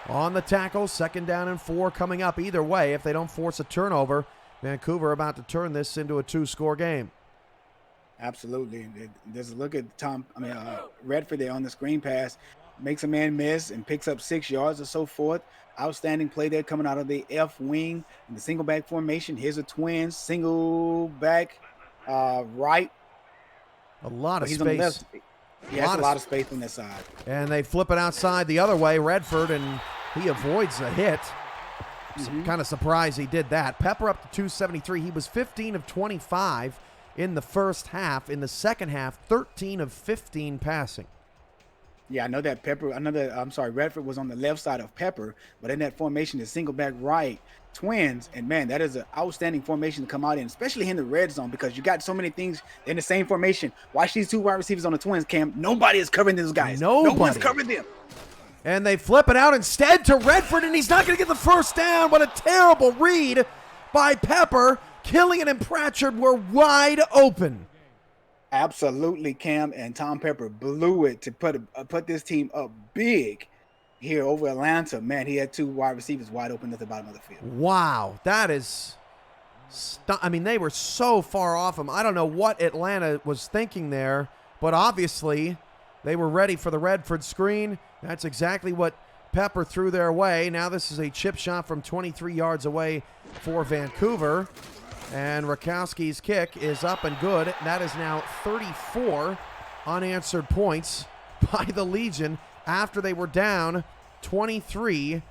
on the tackle. 2nd down and 4 coming up. Either way, if they don't force a turnover, Vancouver about to turn this into a 2-score game. Absolutely. There's a look at Redford there on the screen pass. Makes a man miss and picks up 6 yards or so forth. Outstanding play there coming out of the F-wing in the single back formation. Here's a twin single back right. A lot of He's space. On the left. He has a lot of space on that side. And they flip it outside the other way, Redford, and he avoids a hit. Kind of surprised he did that. Pepper up to 273. He was 15 of 25 in the first half. In the second half, 13 of 15 passing. Yeah, I know that Redford was on the left side of Pepper, but in that formation, the single back right, twins, and man, that is an outstanding formation to come out in, especially in the red zone, because you got so many things in the same formation. Watch these 2 wide receivers on the twins, Cam. Nobody is covering those guys. No one's covering them. And they flip it out instead to Redford, and he's not going to get the first down. What a terrible read by Pepper. Killian and Pratchett were wide open. Absolutely, Cam, and Tom Pepper blew it to put this team up big here over Atlanta. Man, he had 2 wide receivers wide open at the bottom of the field. Wow, that is they were so far off him. I don't know what Atlanta was thinking there, but obviously they were ready for the Redford screen. That's exactly what pepper through their way. Now this is a chip shot from 23 yards away for Vancouver. And Rakowski's kick is up and good. That is now 34 unanswered points by the Legion after they were down 23-0.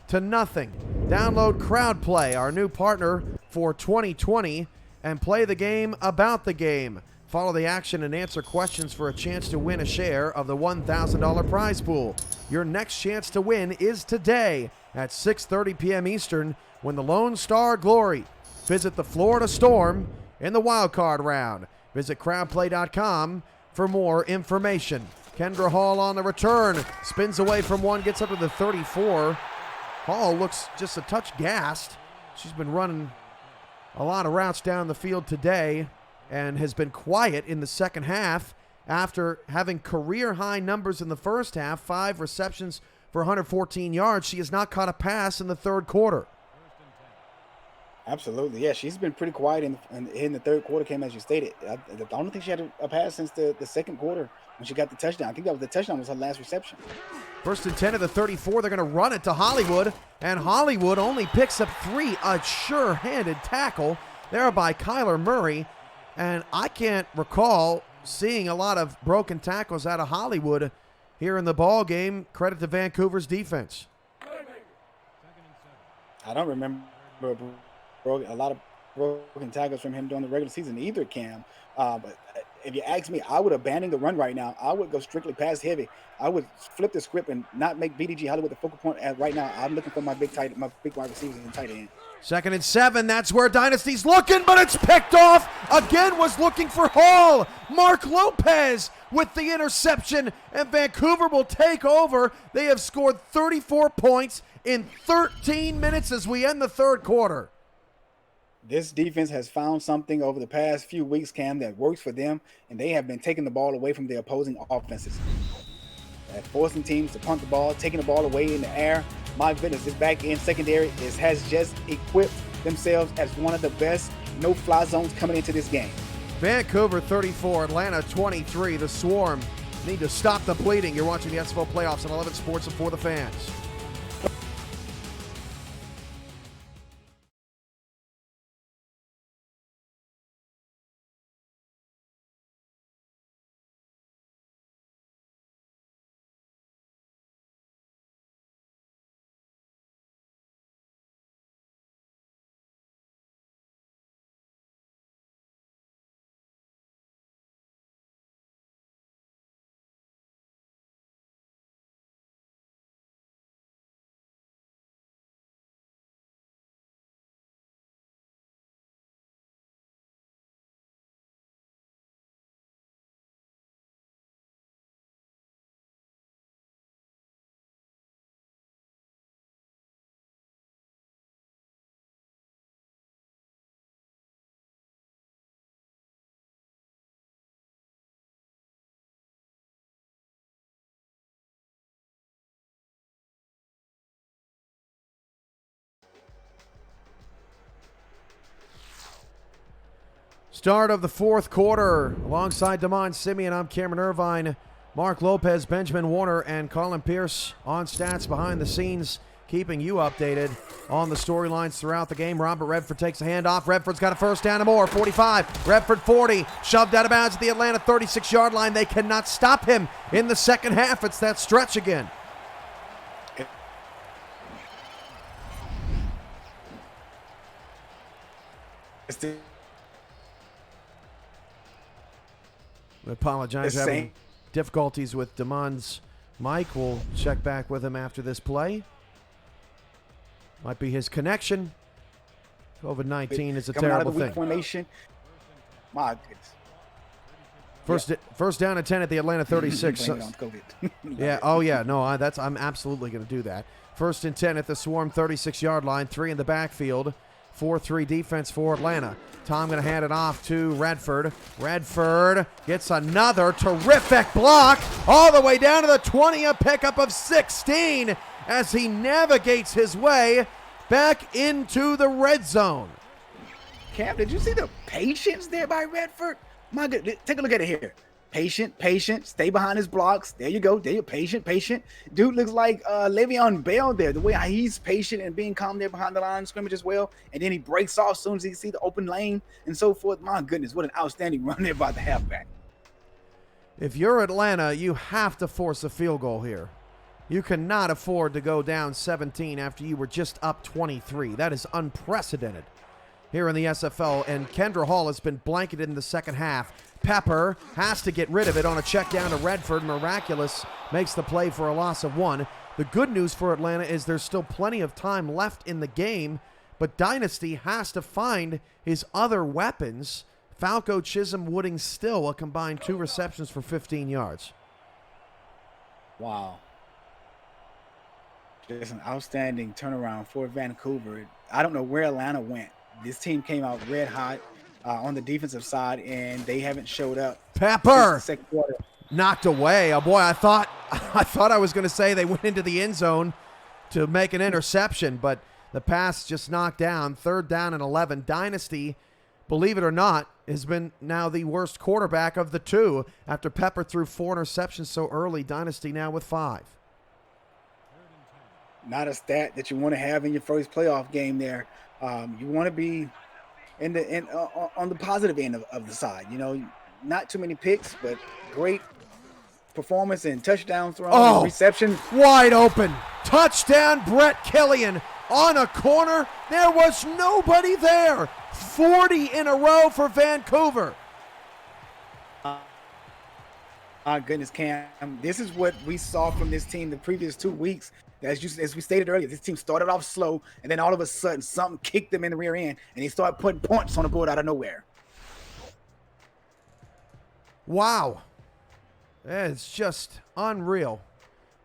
Download Crowd Play, our new partner for 2020, and play the game about the game. Follow the action and answer questions for a chance to win a share of the $1,000 prize pool. Your next chance to win is today at 6:30 p.m. Eastern when the Lone Star Glory visit the Florida Storm in the wild card round. Visit crowdplay.com for more information. Kendra Hall on the return. Spins away from one, gets up to the 34. Hall looks just a touch gassed. She's been running a lot of routes down the field today and has been quiet in the second half after having career-high numbers in the first half, 5 receptions for 114 yards. She has not caught a pass in the third quarter. Absolutely, yeah. She's been pretty quiet in the third quarter, Cam, as you stated. I don't think she had a pass since the second quarter when she got the touchdown. I think that was the touchdown was her last reception. 1st and 10 at the 34. They're going to run it to Hollywood, and Hollywood only picks up 3. A sure-handed tackle there by Kyler Murray, and I can't recall seeing a lot of broken tackles out of Hollywood here in the ball game. Credit to Vancouver's defense. I don't remember a lot of broken tackles from him during the regular season either, Cam. But if you ask me, I would abandon the run right now. I would go strictly pass heavy. I would flip the script and not make BDG Hollywood the focal point. As right now, I'm looking for my big wide receivers and tight end. 2nd and 7. That's where Dynasty's looking, but it's picked off. Again was looking for Hall. Mark Lopez with the interception, and Vancouver will take over. They have scored 34 points in 13 minutes as we end the third quarter. This defense has found something over the past few weeks, Cam, that works for them, and they have been taking the ball away from the opposing offenses. Forcing teams to punt the ball, taking the ball away in the air. My goodness, this back end secondary has just equipped themselves as one of the best no-fly zones coming into this game. Vancouver 34, Atlanta 23. The Swarm need to stop the bleeding. You're watching the SFL playoffs on 11 Sports and For the Fans. Start of the fourth quarter. Alongside Damon Simeon, I'm Cameron Irvine. Mark Lopez, Benjamin Warner, and Colin Pierce on stats behind the scenes, keeping you updated on the storylines throughout the game. Robert Redford takes a handoff. Redford's got a first down and more. 45. Redford 40. Shoved out of bounds at the Atlanta 36-yard line. They cannot stop him in the second half. It's that stretch again. We apologize for having difficulties with Damon's mic. We'll check back with him after this play. Might be his connection. COVID-19 is a terrible thing. Formation. My goodness. First down and 10 at the Atlanta 36. Yeah. Oh yeah. No. I'm absolutely going to do that. 1st and 10 at the Swarm 36-yard line. 3 in the backfield. 4-3 defense for Atlanta. Tom going to hand it off to Redford. Redford gets another terrific block all the way down to the 20, a pickup of 16 as he navigates his way back into the red zone. Cam, did you see the patience there by Redford? My goodness, take a look at it here. Patient. Stay behind his blocks. There you go. There you patient. Dude looks like Le'Veon Bell there. The way he's patient and being calm there behind the line of scrimmage as well. And then he breaks off as soon as he sees the open lane and so forth. My goodness, what an outstanding run there by the halfback. If you're Atlanta, you have to force a field goal here. You cannot afford to go down 17 after you were just up 23. That is unprecedented here in the SFL. And Kendra Hall has been blanketed in the second half. Pepper has to get rid of it on a check down to Redford. Miraculous makes the play for a loss of 1. The good news for Atlanta is there's still plenty of time left in the game, but Dynasty has to find his other weapons. Falco, Chisholm, Wooding still a combined 2 receptions for 15 yards. Wow. Just an outstanding turnaround for Vancouver. I don't know where Atlanta went. This team came out red hot on the defensive side, and they haven't showed up. Pepper second quarter. Knocked away. Oh boy, I thought I was going to say they went into the end zone to make an interception, but the pass just knocked down. 3rd down and 11. Dynasty, believe it or not, has been now the worst quarterback of the 2 after Pepper threw 4 interceptions so early. Dynasty now with 5. Not a stat that you want to have in your first playoff game there. You want to be on the positive end of the side. You know, not too many picks, but great performance and touchdown throw, reception. Wide open. Touchdown, Brett Killian on a corner. There was nobody there. 40 in a row for Vancouver. My goodness, Cam. This is what we saw from this team the previous 2 weeks. As we stated earlier, this team started off slow, and then all of a sudden, something kicked them in the rear end, and they started putting points on the board out of nowhere. Wow. It's just unreal.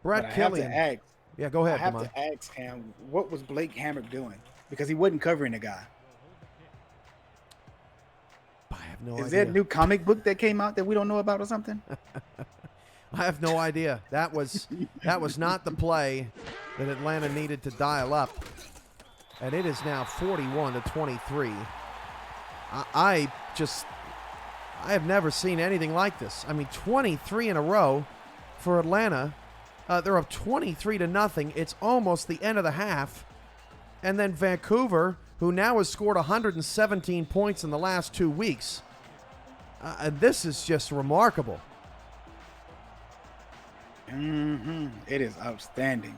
Brett Killian. Yeah, go ahead, I have to ask him, what was Blake Hamrick doing? Because he wasn't covering the guy. I have no idea. Is there a new comic book that came out that we don't know about or something? I have no idea. That was not the play that Atlanta needed to dial up. And it is now 41-23. I have never seen anything like this. I mean, 23 in a row for Atlanta. They're up 23-0. It's almost the end of the half. And then Vancouver, who now has scored 117 points in the last 2 weeks. And this is just remarkable. It is outstanding.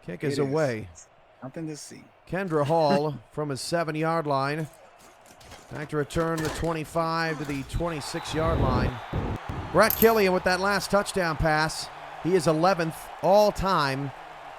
Kick is away. Something to see. Kendra Hall from his 7-yard line. Back to return the 25 to the 26-yard line. Brett Killian with that last touchdown pass. He is 11th all-time,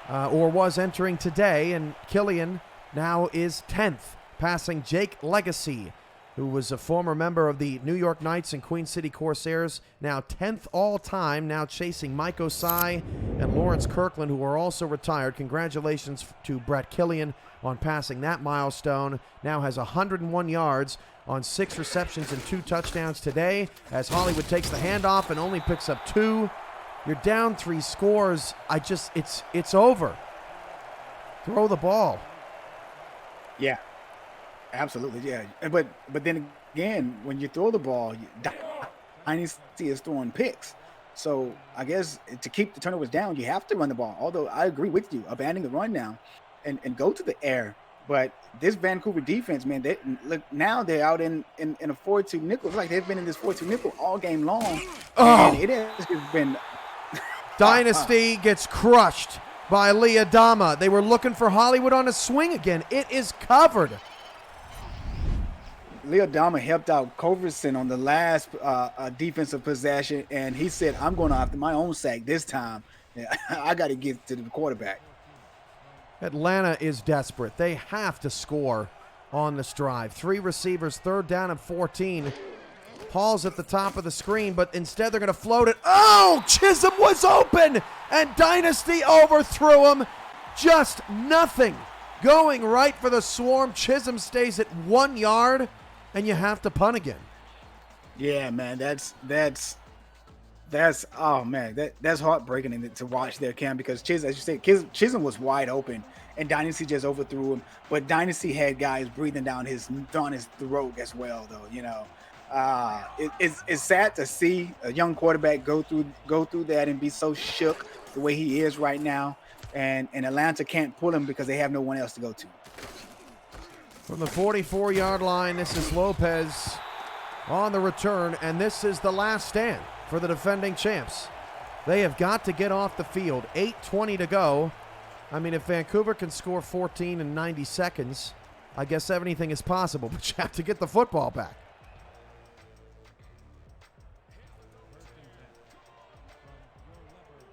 or was entering today, and Killian now is 10th, passing Jake Legacy, who was a former member of the New York Knights and Queen City Corsairs, now 10th all-time, now chasing Mike Osai and Lawrence Kirkland, who are also retired. Congratulations to Brett Killian on passing that milestone. Now has 101 yards on 6 receptions and 2 touchdowns today, as Hollywood takes the handoff and only picks up 2. You're down 3 scores. It's over. Throw the ball. Yeah. Absolutely, yeah. But then again, when you throw the ball, Dynasty is throwing picks. So I guess to keep the turnovers down, you have to run the ball. Although I agree with you, abandon the run now and go to the air. But this Vancouver defense, man, now they're out in a 4-2 nickel. It's like they've been in this 4-2 nickel all game long. And it has just been Dynasty gets crushed by Lee Adama. They were looking for Hollywood on a swing again. It is covered. Leo Dama helped out Culverson on the last defensive possession, and he said, I'm going after my own sack this time. I got to get to the quarterback. Atlanta is desperate. They have to score on this drive. 3 receivers, 3rd down and 14. Hall's at the top of the screen, but instead they're going to float it. Oh, Chisholm was open, and Dynasty overthrew him. Just nothing. Going right for the swarm. Chisholm stays at 1 yard. And you have to punt again. Yeah, man, that's oh man, that's heartbreaking to watch there, Cam, because Chisholm, as you say, Chisholm was wide open, and Dynasty just overthrew him. But Dynasty had guys breathing down his throat as well, though. You know, It's sad to see a young quarterback go through that and be so shook the way he is right now. And Atlanta can't pull him because they have no one else to go to. From the 44-yard line, this is Lopez on the return, and this is the last stand for the defending champs. They have got to get off the field. 8:20 to go. I mean, if Vancouver can score 14 in 90 seconds, I guess anything is possible, but you have to get the football back.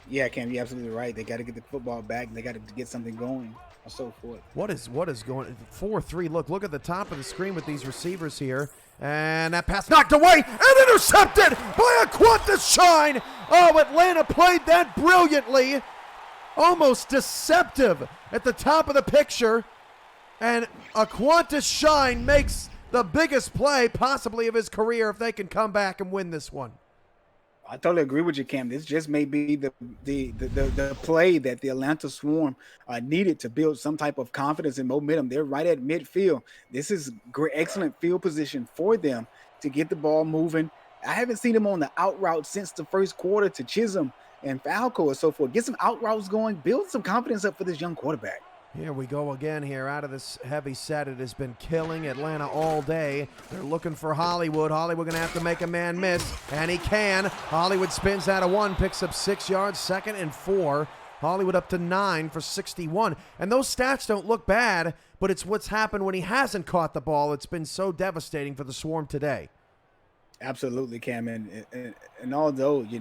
Yeah, Cam, you're absolutely right. They got to get the football back. They got to get something going, or so forth. What is going 4-3? Look at the top of the screen with these receivers here. And that pass knocked away and intercepted by a Qantas Shine. Oh, Atlanta played that brilliantly. Almost deceptive at the top of the picture. And a Qantas Shine makes the biggest play possibly of his career if they can come back and win this one. I totally agree with you, Cam. This just may be the play that the Atlanta Swarm needed to build some type of confidence and momentum. They're right at midfield. This is great, excellent field position for them to get the ball moving. I haven't seen them on the out route since the first quarter to Chisholm and Falco and so forth. Get some out routes going. Build some confidence up for this young quarterback. Here we go again here out of this heavy set. It has been killing Atlanta all day. They're looking for Hollywood. Hollywood going to have to make a man miss, and he can. Hollywood spins out of 1, picks up 6 yards, 2nd and 4. Hollywood up to 9 for 61. And those stats don't look bad, but it's what's happened when he hasn't caught the ball. It's been so devastating for the Swarm today. Absolutely, Cam. And although, you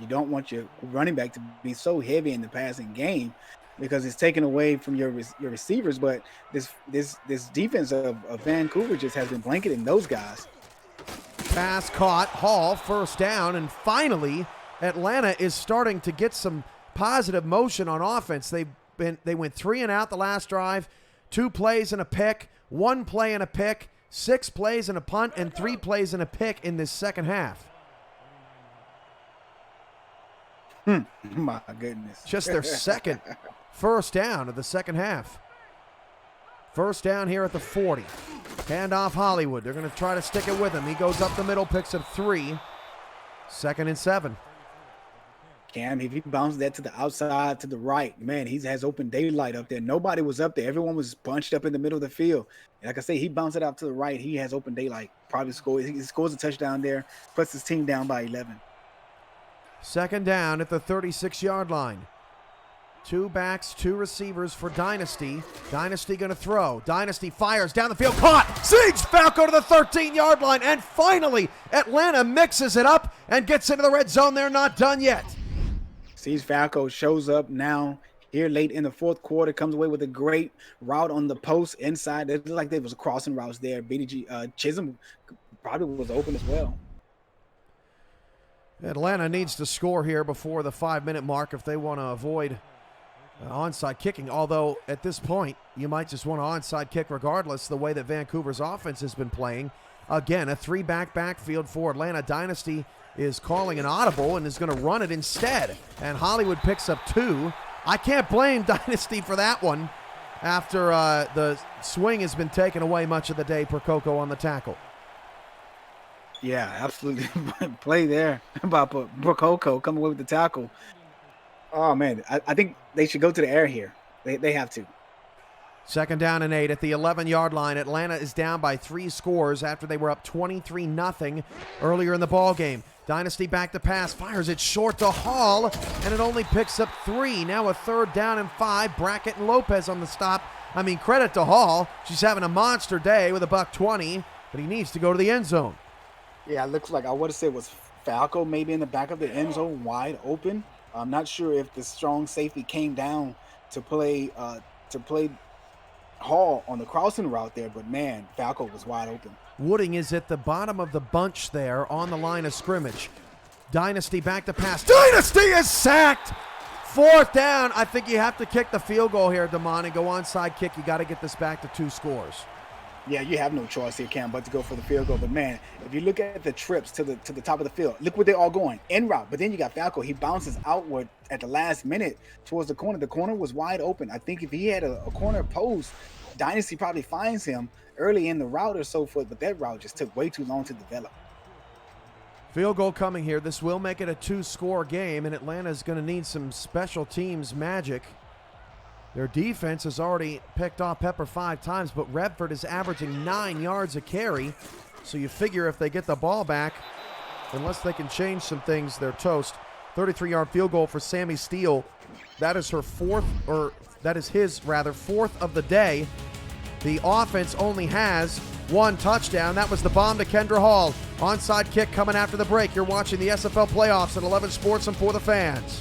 don't want your running back to be so heavy in the passing game, because it's taken away from your receivers, but this defense of Vancouver just has been blanketing those guys. Pass caught, Hall, first down, and finally Atlanta is starting to get some positive motion on offense. They went 3 and out the last drive, 2 plays and a pick, 1 play and a pick, 6 plays and a punt, and 3 plays and a pick in this second half. My goodness. Just their second first down of the second half. First down here at the 40. Hand off Hollywood. They're going to try to stick it with him. He goes up the middle, picks up 3. 2nd and 7. Cam, if he bounces that to the outside, to the right, man, he has open daylight up there. Nobody was up there. Everyone was bunched up in the middle of the field. And like I say, he bounced it out to the right. He has open daylight. Probably scores. He scores a touchdown there, puts his team down by 11. 2nd down at the 36-yard line. 2 backs, 2 receivers for Dynasty. Dynasty going to throw. Dynasty fires down the field. Caught! Siege Falco to the 13-yard line. And finally, Atlanta mixes it up and gets into the red zone. They're not done yet. Siege Falco shows up now here late in the 4th quarter. Comes away with a great route on the post inside. It looked like there was crossing routes there. BDG Chisholm probably was open as well. Atlanta needs to score here before the 5-minute mark if they want to avoid onside kicking, although at this point you might just want an onside kick regardless, the way that Vancouver's offense has been playing. Again, a 3-back backfield for Atlanta. Dynasty is calling an audible and is going to run it instead, and Hollywood picks up 2. I can't blame Dynasty for that one after the swing has been taken away much of the day per Coco on the tackle. Yeah, absolutely. Play there about Brokoko coming away with the tackle. Oh, man, I think they should go to the air here. They have to. 2nd down and 8 at the 11-yard line. Atlanta is down by 3 scores after they were up 23-0 earlier in the ballgame. Dynasty back to pass, fires it short to Hall, and it only picks up 3. Now a 3rd down and 5. Brackett and Lopez on the stop. I mean, credit to Hall. She's having a monster day with $120, but he needs to go to the end zone. Yeah, it looks like I would have said it was Falco maybe in the back of the end zone, wide open. I'm not sure if the strong safety came down to play Hall on the crossing route there, but man, Falco was wide open. Wooding is at the bottom of the bunch there on the line of scrimmage. Dynasty back to pass. Dynasty is sacked! 4th down. I think you have to kick the field goal here, Damon, and go onside kick. You got to get this back to 2 scores. Yeah, you have no choice here, Cam, but to go for the field goal. But man, if you look at the trips to the top of the field, look where they're all going. En route, but then you got Falco. He bounces outward at the last minute towards the corner. The corner was wide open. I think if he had a corner post, Dynasty probably finds him early in the route or so forth, but that route just took way too long to develop. Field goal coming here. This will make it a 2-score game, and Atlanta's going to need some special teams magic. Their defense has already picked off Pepper 5 times, but Redford is averaging 9 yards a carry. So you figure if they get the ball back, unless they can change some things, they're toast. 33-yard field goal for Sammy Steele. That is his fourth of the day. The offense only has 1 touchdown. That was the bomb to Kendra Hall. Onside kick coming after the break. You're watching the SFL playoffs at 11 Sports and For the Fans.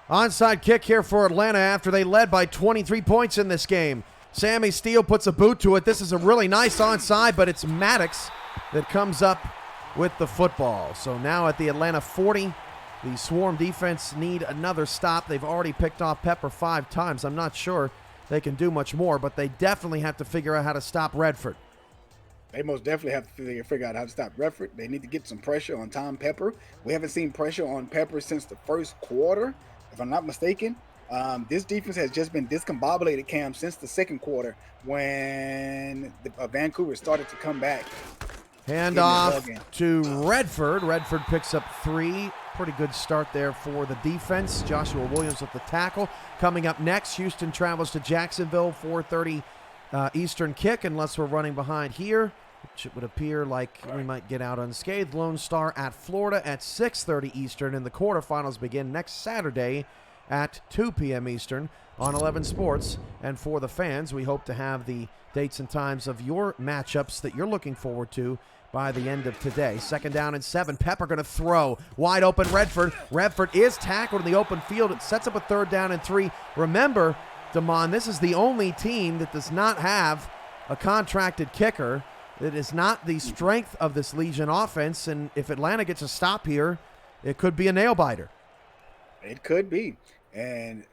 Onside kick here for Atlanta after they led by 23 points in this game. Sammy Steele puts a boot to it. This is a really nice onside, but it's Maddox that comes up with the football. So now at the Atlanta 40, the Swarm defense need another stop. They've already picked off Pepper 5 times. I'm not sure they can do much more, but they definitely have to figure out how to stop Redford. They most definitely have to figure out how to stop Redford. They need to get some pressure on Tom Pepper. We haven't seen pressure on Pepper since the first quarter, if I'm not mistaken. This defense has just been discombobulated, Cam, since the second quarter when Vancouver started to come back. Hand off to Redford. Redford picks up 3. Pretty good start there for the defense. Joshua Williams with the tackle. Coming up next, Houston travels to Jacksonville, 4:30 Eastern kick, unless we're running behind here, which it would appear like we might get out unscathed. Lone Star at Florida at 6:30 Eastern, and the quarterfinals begin next Saturday at 2 p.m. Eastern on 11 Sports. And for the fans, we hope to have the dates and times of your matchups that you're looking forward to by the end of today. 2nd down and 7. Pepper going to throw. Wide open Redford. Redford is tackled in the open field. It sets up a 3rd down and 3. Remember, Damon, this is the only team that does not have a contracted kicker. It is not the strength of this Legion offense, and if Atlanta gets a stop here, it could be a nail-biter. It could be. And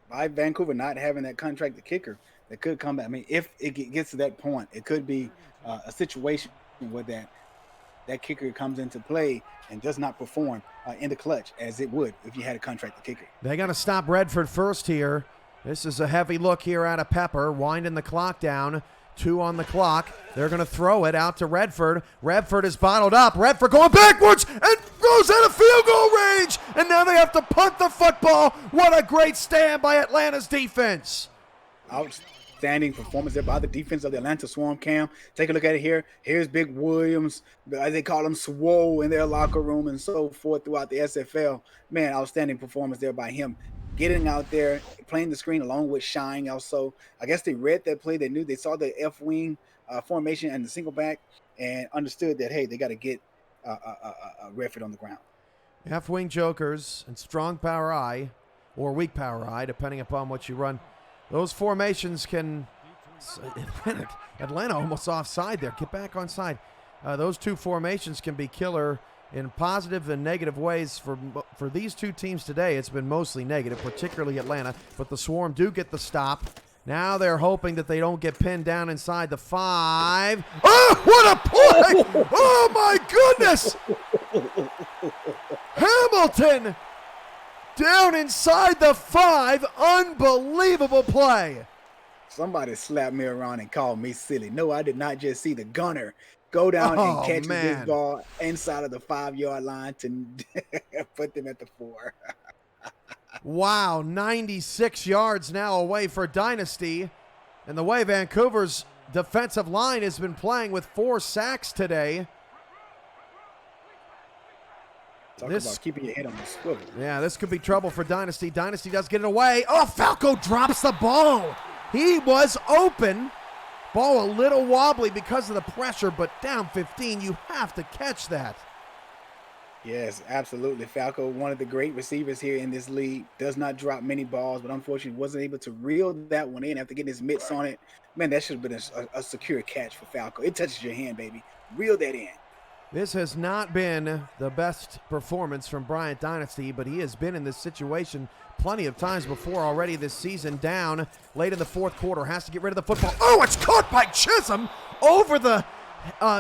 by Vancouver not having that contracted kicker, that could come back. I mean, if it gets to that point, it could be a situation where that kicker comes into play and does not perform in the clutch as it would if you had a contracted kicker. They got to stop Redford first here. This is a heavy look here out of Pepper, winding the clock down. 2 on the clock. They're going to throw it out to Redford. Redford is bottled up. Redford going backwards and goes out of field goal range. And now they have to punt the football. What a great stand by Atlanta's defense. Outstanding performance there by the defense of the Atlanta Swarm, Cam. Take a look at it here. Here's Big Williams, as they call him, Swole, in their locker room and so forth throughout the SFL. Man, outstanding performance there by him. getting out there, playing the screen along with Shine. Also, I guess they read that play. They saw the F wing formation and the single back, and understood that hey, they got to get Redford on the ground. F-wing jokers and strong power I, or weak power I, depending upon what you run. Those formations can... Atlanta almost offside there. Get back on side. Those two formations can be killer in positive and negative ways. For these two teams today, it's been mostly negative, particularly Atlanta. But the Swarm do get the stop. Now they're hoping that they don't get pinned down inside the 5. Oh, what a play! Oh, my goodness! Hamilton down inside the 5. Unbelievable play. Somebody slapped me around and called me silly. No, I did not just see the gunner go down and catch this ball inside of the 5-yard line to put them at the 4. Wow, 96 yards now away for Dynasty. And the way Vancouver's defensive line has been playing with 4 sacks today. Talk about keeping your head on the swivel. Yeah, this could be trouble for Dynasty. Dynasty does get it away. Oh, Falco drops the ball. He was open. Ball a little wobbly because of the pressure, but down 15, you have to catch that. Yes, absolutely. Falco, one of the great receivers here in this league, does not drop many balls, but unfortunately wasn't able to reel that one in after getting his mitts on it. Man, that should have been a secure catch for Falco. It touches your hand, baby. Reel that in. This has not been the best performance from Bryant Dynasty, but he has been in this situation plenty of times before already this season. Down late in the fourth quarter, has to get rid of the football. Oh, it's caught by Chisholm over the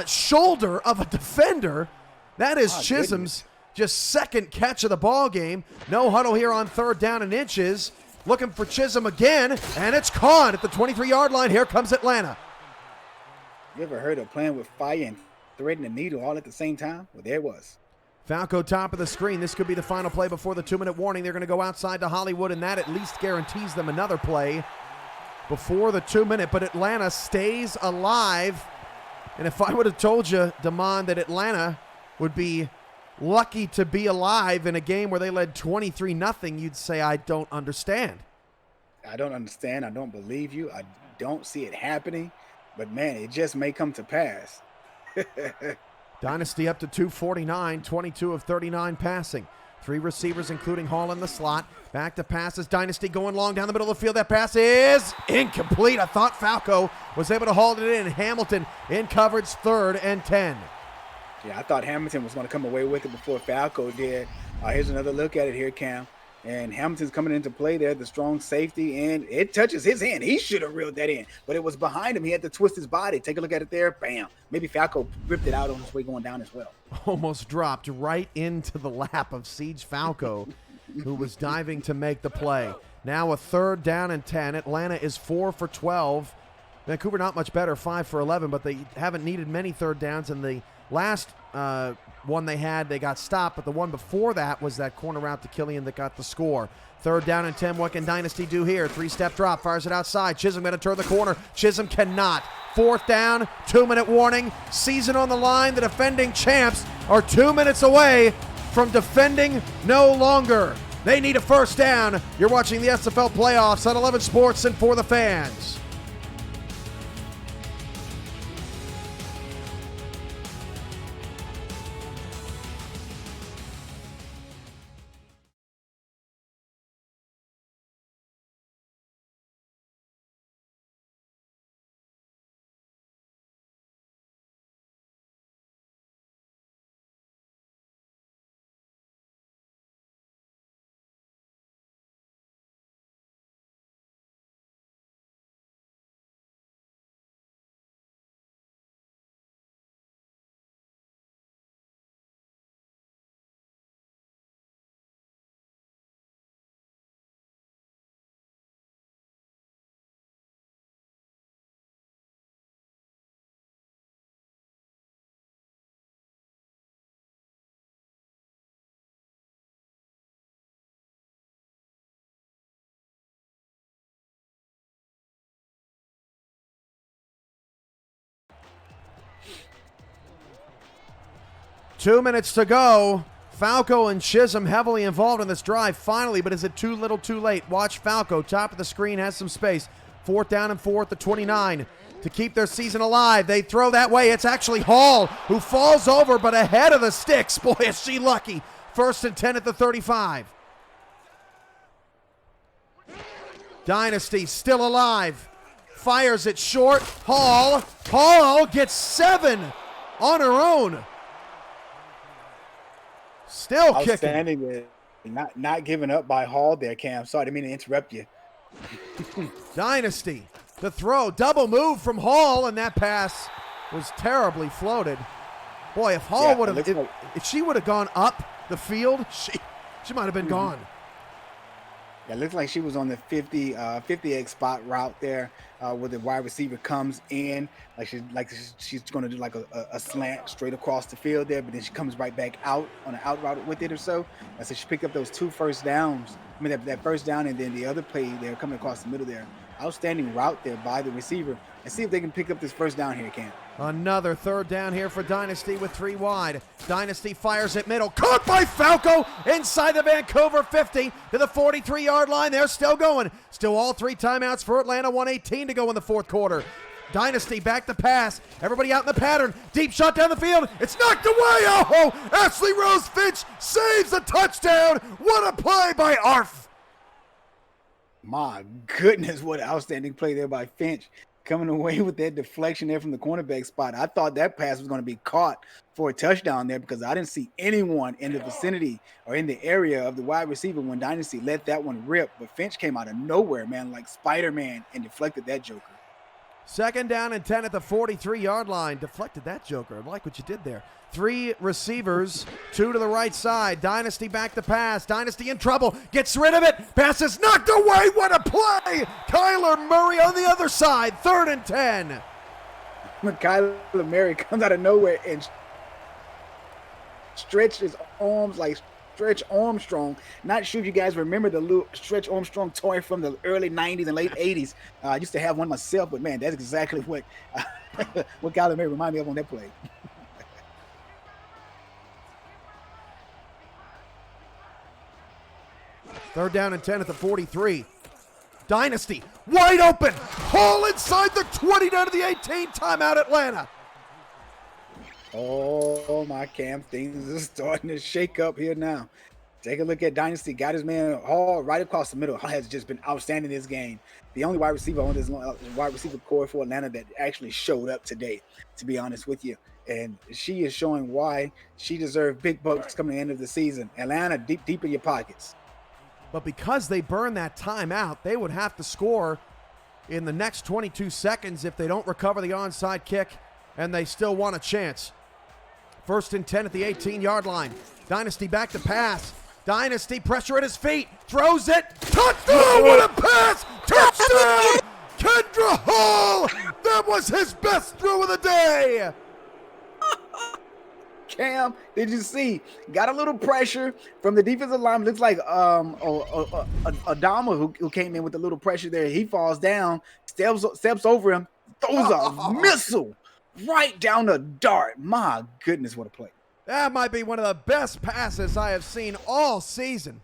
shoulder of a defender. That is Chisholm's just second catch of the ball game. No huddle here on 3rd down and inches. Looking for Chisholm again, and it's caught at the 23-yard line. Here comes Atlanta. You ever heard of playing with fire and threading the needle all at the same time? Well, there it was. Falco top of the screen. This could be the final play before the 2-minute warning. They're going to go outside to Hollywood, and that at least guarantees them another play before the 2-minute. But Atlanta stays alive. And if I would have told you, Damon, that Atlanta would be lucky to be alive in a game where they led 23-0, you'd say, I don't understand. I don't understand. I don't believe you. I don't see it happening. But, man, it just may come to pass. Dynasty up to 249, 22 of 39 passing. 3 receivers, including Hall in the slot. Back to passes. Dynasty going long down the middle of the field. That pass is incomplete. I thought Falco was able to hold it in. Hamilton in coverage, 3rd and 10. Yeah, I thought Hamilton was going to come away with it before Falco did. Here's another look at it here, Cam. And Hamilton's coming into play there, the strong safety, and it touches his hand. He should have reeled that in, but it was behind him. He had to twist his body. Take a look at it there. Bam. Maybe Falco ripped it out on his way going down as well. Almost dropped right into the lap of Siege Falco, who was diving to make the play. Now a 3rd down and 10. Atlanta is 4 for 12. Vancouver not much better, 5 for 11, but they haven't needed many 3rd downs. And the last one they had, they got stopped, but the one before that was that corner route to Killian that got the score. 3rd down and 10. What can Dynasty do here? 3-step drop, fires it outside. Chisholm going to turn the corner. Chisholm cannot. 4th down, 2-minute warning. Season on the line. The defending champs are 2 minutes away from defending no longer. They need a 1st down. You're watching the SFL playoffs on 11 Sports and For the Fans. Two minutes to go. Falco and Chisholm heavily involved in this drive finally, but is it too little too late? Watch Falco, top of the screen, has some space. 4th down and 4 at the 29 to keep their season alive. They throw that way. It's actually Hall who falls over, but ahead of the sticks. Boy, is she lucky. 1st and 10 at the 35. Dynasty still alive. Fires it short. Hall gets 7 on her own. Still kicking. Outstanding there. Not giving up by Hall there, Cam. Sorry, I didn't mean to interrupt you. Dynasty, the throw, double move from Hall, and that pass was terribly floated. Boy, if Hall would have, if she would have gone up the field, she might have been gone. Yeah, it looks like she was on the 50X spot route there, where the wide receiver comes in, she's going to do like a slant straight across the field there, but then she comes right back out on an out route with it or so. And so she picked up those 2 first downs. I mean, that first down and then the other play there coming across the middle there. Outstanding route there by the receiver. And see if they can pick up this first down here, Cam. Another 3rd down here for Dynasty with 3 wide. Dynasty fires it middle. Caught by Falco inside the Vancouver 50 to the 43-yard line. They're still going. Still all 3 timeouts for Atlanta. 1:18 to go in the 4th quarter. Dynasty back to pass. Everybody out in the pattern. Deep shot down the field. It's knocked away. Oh, Ashley Rose Finch saves a touchdown. What a play by Arf. My goodness, what an outstanding play there by Finch. Coming away with that deflection there from the cornerback spot. I thought that pass was going to be caught for a touchdown there because I didn't see anyone in the vicinity or in the area of the wide receiver when Dynasty let that one rip. But Finch came out of nowhere, man, like Spider-Man, and deflected that joker. 2nd down and 10 at the 43-yard line. Deflected that joker. I like what you did there. 3 receivers, 2 to the right side. Dynasty back to pass. Dynasty in trouble. Gets rid of it. Pass is knocked away. What a play. Kyler Murray on the other side. 3rd and 10. Kyler Murray comes out of nowhere and stretched his arms like Stretch Armstrong. Not sure if you guys remember the little Stretch Armstrong toy from the early 90s and late 80s. I used to have one myself, but man, that's exactly what Kyler Murray reminded me of on that play. Third down and 10 at the 43. Dynasty wide open. Hall inside the 20 down to the 18. Timeout Atlanta. Oh, my Cam, things are starting to shake up here now. Take a look at Dynasty. Got his man Hall right across the middle. Hall has just been outstanding this game. The only wide receiver on this wide receiver core for Atlanta that actually showed up today, to be honest with you. And she is showing why she deserves big bucks coming to the end of the season. Atlanta, deep in your pockets. But because they burned that timeout, they would have to score in the next 22 seconds if they don't recover the onside kick, and they still want a chance. 1st and 10 at the 18-yard line. Dynasty back to pass. Dynasty pressure at his feet. Throws it. Touchdown! What a pass! Touchdown! Kendra Hall! That was his best throw of the day! Cam, did you see? Got a little pressure from the defensive line. Looks like Adama who came in with a little pressure there. He falls down, steps over him, throws a missile right down the dart. My goodness, what a play. That might be one of the best passes I have seen all season.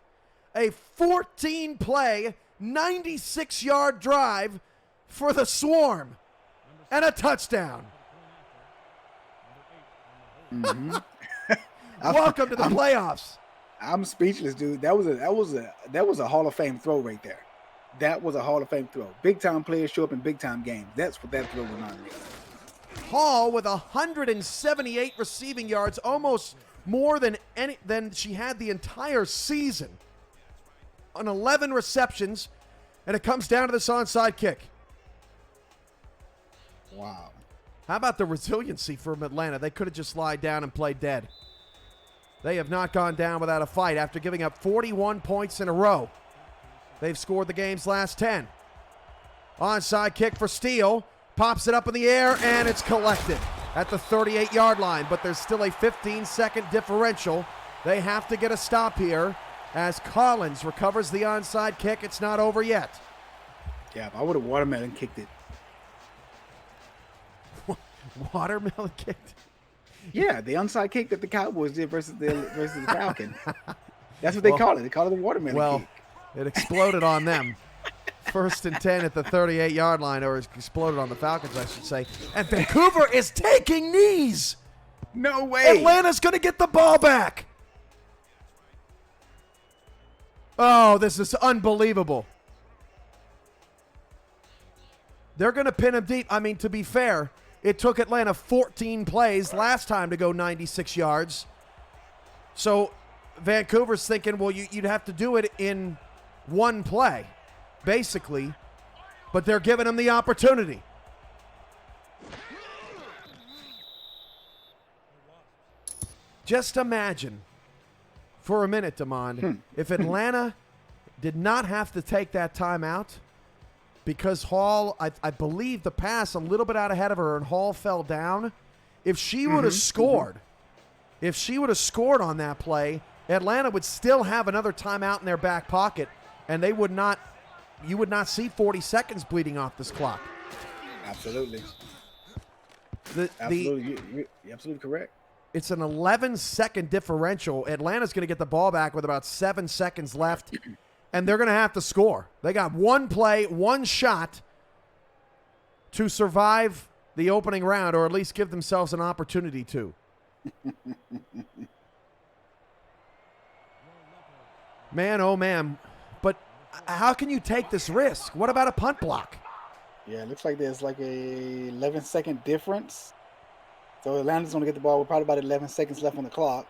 A 14-play, 96-yard drive for the Swarm and a touchdown. Mm-hmm. Welcome to the playoffs. I'm speechless, dude. That was a Hall of Fame throw right there. That was a Hall of Fame throw. Big time players show up in big time games. That's what that throw reminded me of. Hall with 178 receiving yards, almost more than she had the entire season. On 11 receptions, and it comes down to this onside kick. Wow. How about the resiliency from Atlanta? They could have just lied down and played dead. They have not gone down without a fight after giving up 41 points in a row. They've scored the game's last 10. Onside kick for Steele. Pops it up in the air, and it's collected at the 38-yard line. But there's still a 15-second differential. They have to get a stop here as Collins recovers the onside kick. It's not over yet. Yeah, I would have watermelon kicked it. Watermelon kicked? Yeah, the onside kick that the Cowboys did versus the Falcons. That's what they call it. They call it the watermelon kick. It exploded on them. 1st and 10 at the 38-yard line, or it exploded on the Falcons, I should say. And Vancouver is taking knees. No way. Atlanta's going to get the ball back. Oh, this is unbelievable. They're going to pin him deep. I mean, to be fair, it took Atlanta 14 plays last time to go 96 yards. So Vancouver's thinking, well, you'd have to do it in one play, basically. But they're giving him the opportunity. Just imagine for a minute, Damond, if Atlanta did not have to take that timeout because Hall, I believe the pass a little bit out ahead of her and Hall fell down. If she would have scored, if she would have scored on that play, Atlanta would still have another timeout in their back pocket, and they would not, you would not see 40 seconds bleeding off this clock. Absolutely. You're absolutely correct. It's an 11-second differential. Atlanta's going to get the ball back with about 7 seconds left, and they're going to have to score. They got one play, one shot to survive the opening round, or at least give themselves an opportunity to. Man, oh man. But how can you take this risk? What about a punt block? Yeah, it looks like there's like a 11-second difference. So Atlanta's going to get the ball with probably about 11 seconds left on the clock.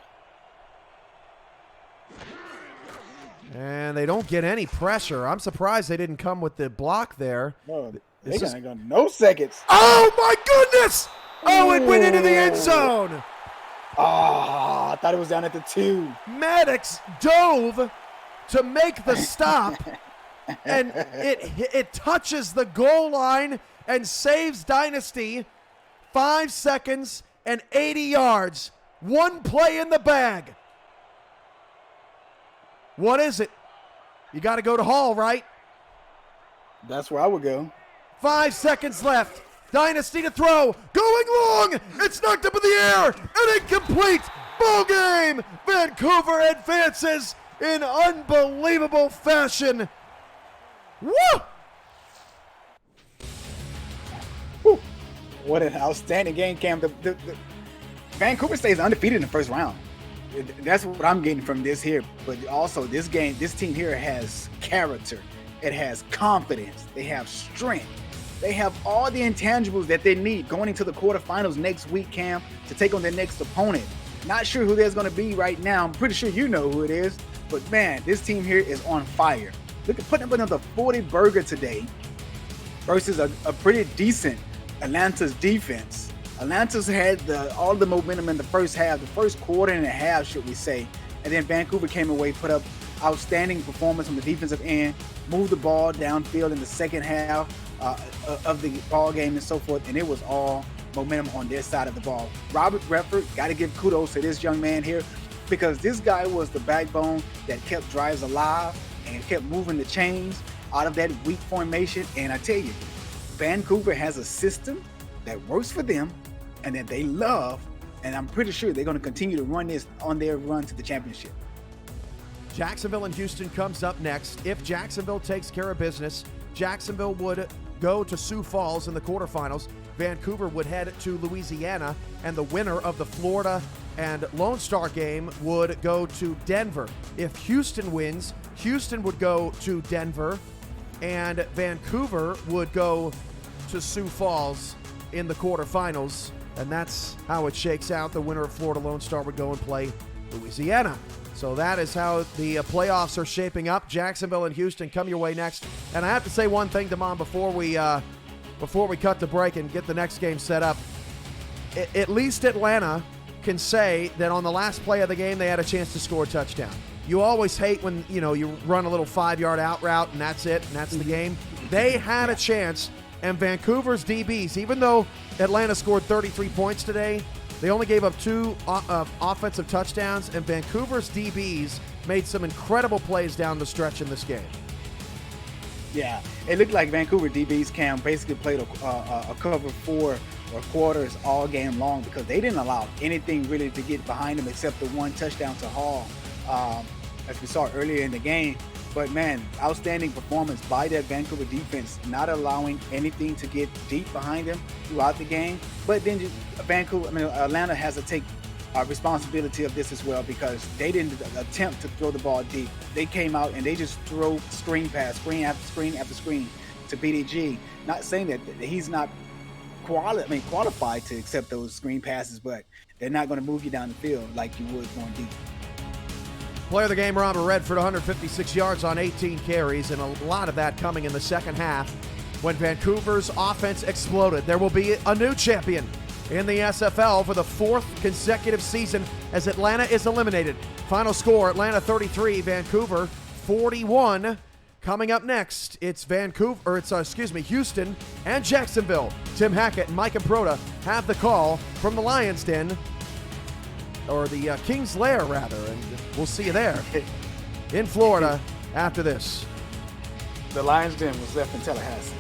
And they don't get any pressure. I'm surprised they didn't come with the block there. No, they got no seconds. Oh, my goodness! Oh, it went into the end zone. I thought it was down at the 2. Maddox dove to make the stop, and it touches the goal line and saves Dynasty 5 seconds and 80 yards. One play in the bag. What is it? You got to go to Hall, right? That's where I would go. 5 seconds left. Dynasty to throw. Going long. It's knocked up in the air. And incomplete. Ball game. Vancouver advances in unbelievable fashion. Woo! What an outstanding game, Cam. The Vancouver stays undefeated in the first round. That's what I'm getting from this here. But also, this team here has character. It has confidence. They have strength. They have all the intangibles that they need going into the quarterfinals next week, Cam, to take on their next opponent. Not sure who there's going to be right now. I'm pretty sure you know who it is. But, man, this team here is on fire. Look at putting up another 40 burger today versus a pretty decent Atlanta's defense. Atlanta's had all the momentum in the first half, the first quarter and a half, should we say. And then Vancouver came away, put up outstanding performance on the defensive end, moved the ball downfield in the second half of the ball game and so forth. And it was all momentum on their side of the ball. Robert Redford, got to give kudos to this young man here, because this guy was the backbone that kept drives alive and kept moving the chains out of that weak formation. And I tell you, Vancouver has a system that works for them and that they love, and I'm pretty sure they're going to continue to run this on their run to the championship. Jacksonville and Houston comes up next. If Jacksonville takes care of business, Jacksonville would go to Sioux Falls in the quarterfinals. Vancouver would head to Louisiana, and the winner of the Florida and Lone Star game would go to Denver. If Houston wins, Houston would go to Denver, and Vancouver would go to Sioux Falls in the quarterfinals, and that's how it shakes out. The winner of Florida Lone Star would go and play Louisiana. So that is how the playoffs are shaping up. Jacksonville and Houston come your way next. And I have to say one thing, Damon, before we cut the break and get the next game set up. At least Atlanta can say that on the last play of the game they had a chance to score a touchdown. You always hate when you run a little 5-yard out route and that's it, and that's the game. They had a chance. And Vancouver's DBs, even though Atlanta scored 33 points today, they only gave up 2 offensive touchdowns, and Vancouver's DBs made some incredible plays down the stretch in this game. Yeah, it looked like Vancouver DBs Cam basically played a cover 4 or quarters all game long because they didn't allow anything really to get behind them except the one touchdown to Hall, as we saw earlier in the game. But man, outstanding performance by that Vancouver defense, not allowing anything to get deep behind them throughout the game. But then Atlanta has to take responsibility of this as well because they didn't attempt to throw the ball deep. They came out and they just throw screen after screen after screen to BDG. Not saying that he's not qualified to accept those screen passes, but they're not going to move you down the field like you would going deep. Player of the game, Robert Redford, 156 yards on 18 carries, and a lot of that coming in the second half when Vancouver's offense exploded. There will be a new champion in the SFL for the 4th consecutive season as Atlanta is eliminated. Final score, Atlanta 33, Vancouver 41. Coming up next, it's Houston and Jacksonville. Tim Hackett and Mike Improta have the call from the Lions Den, or the King's Lair, rather, and we'll see you there in Florida after this. The Lions Den was left in Tallahassee.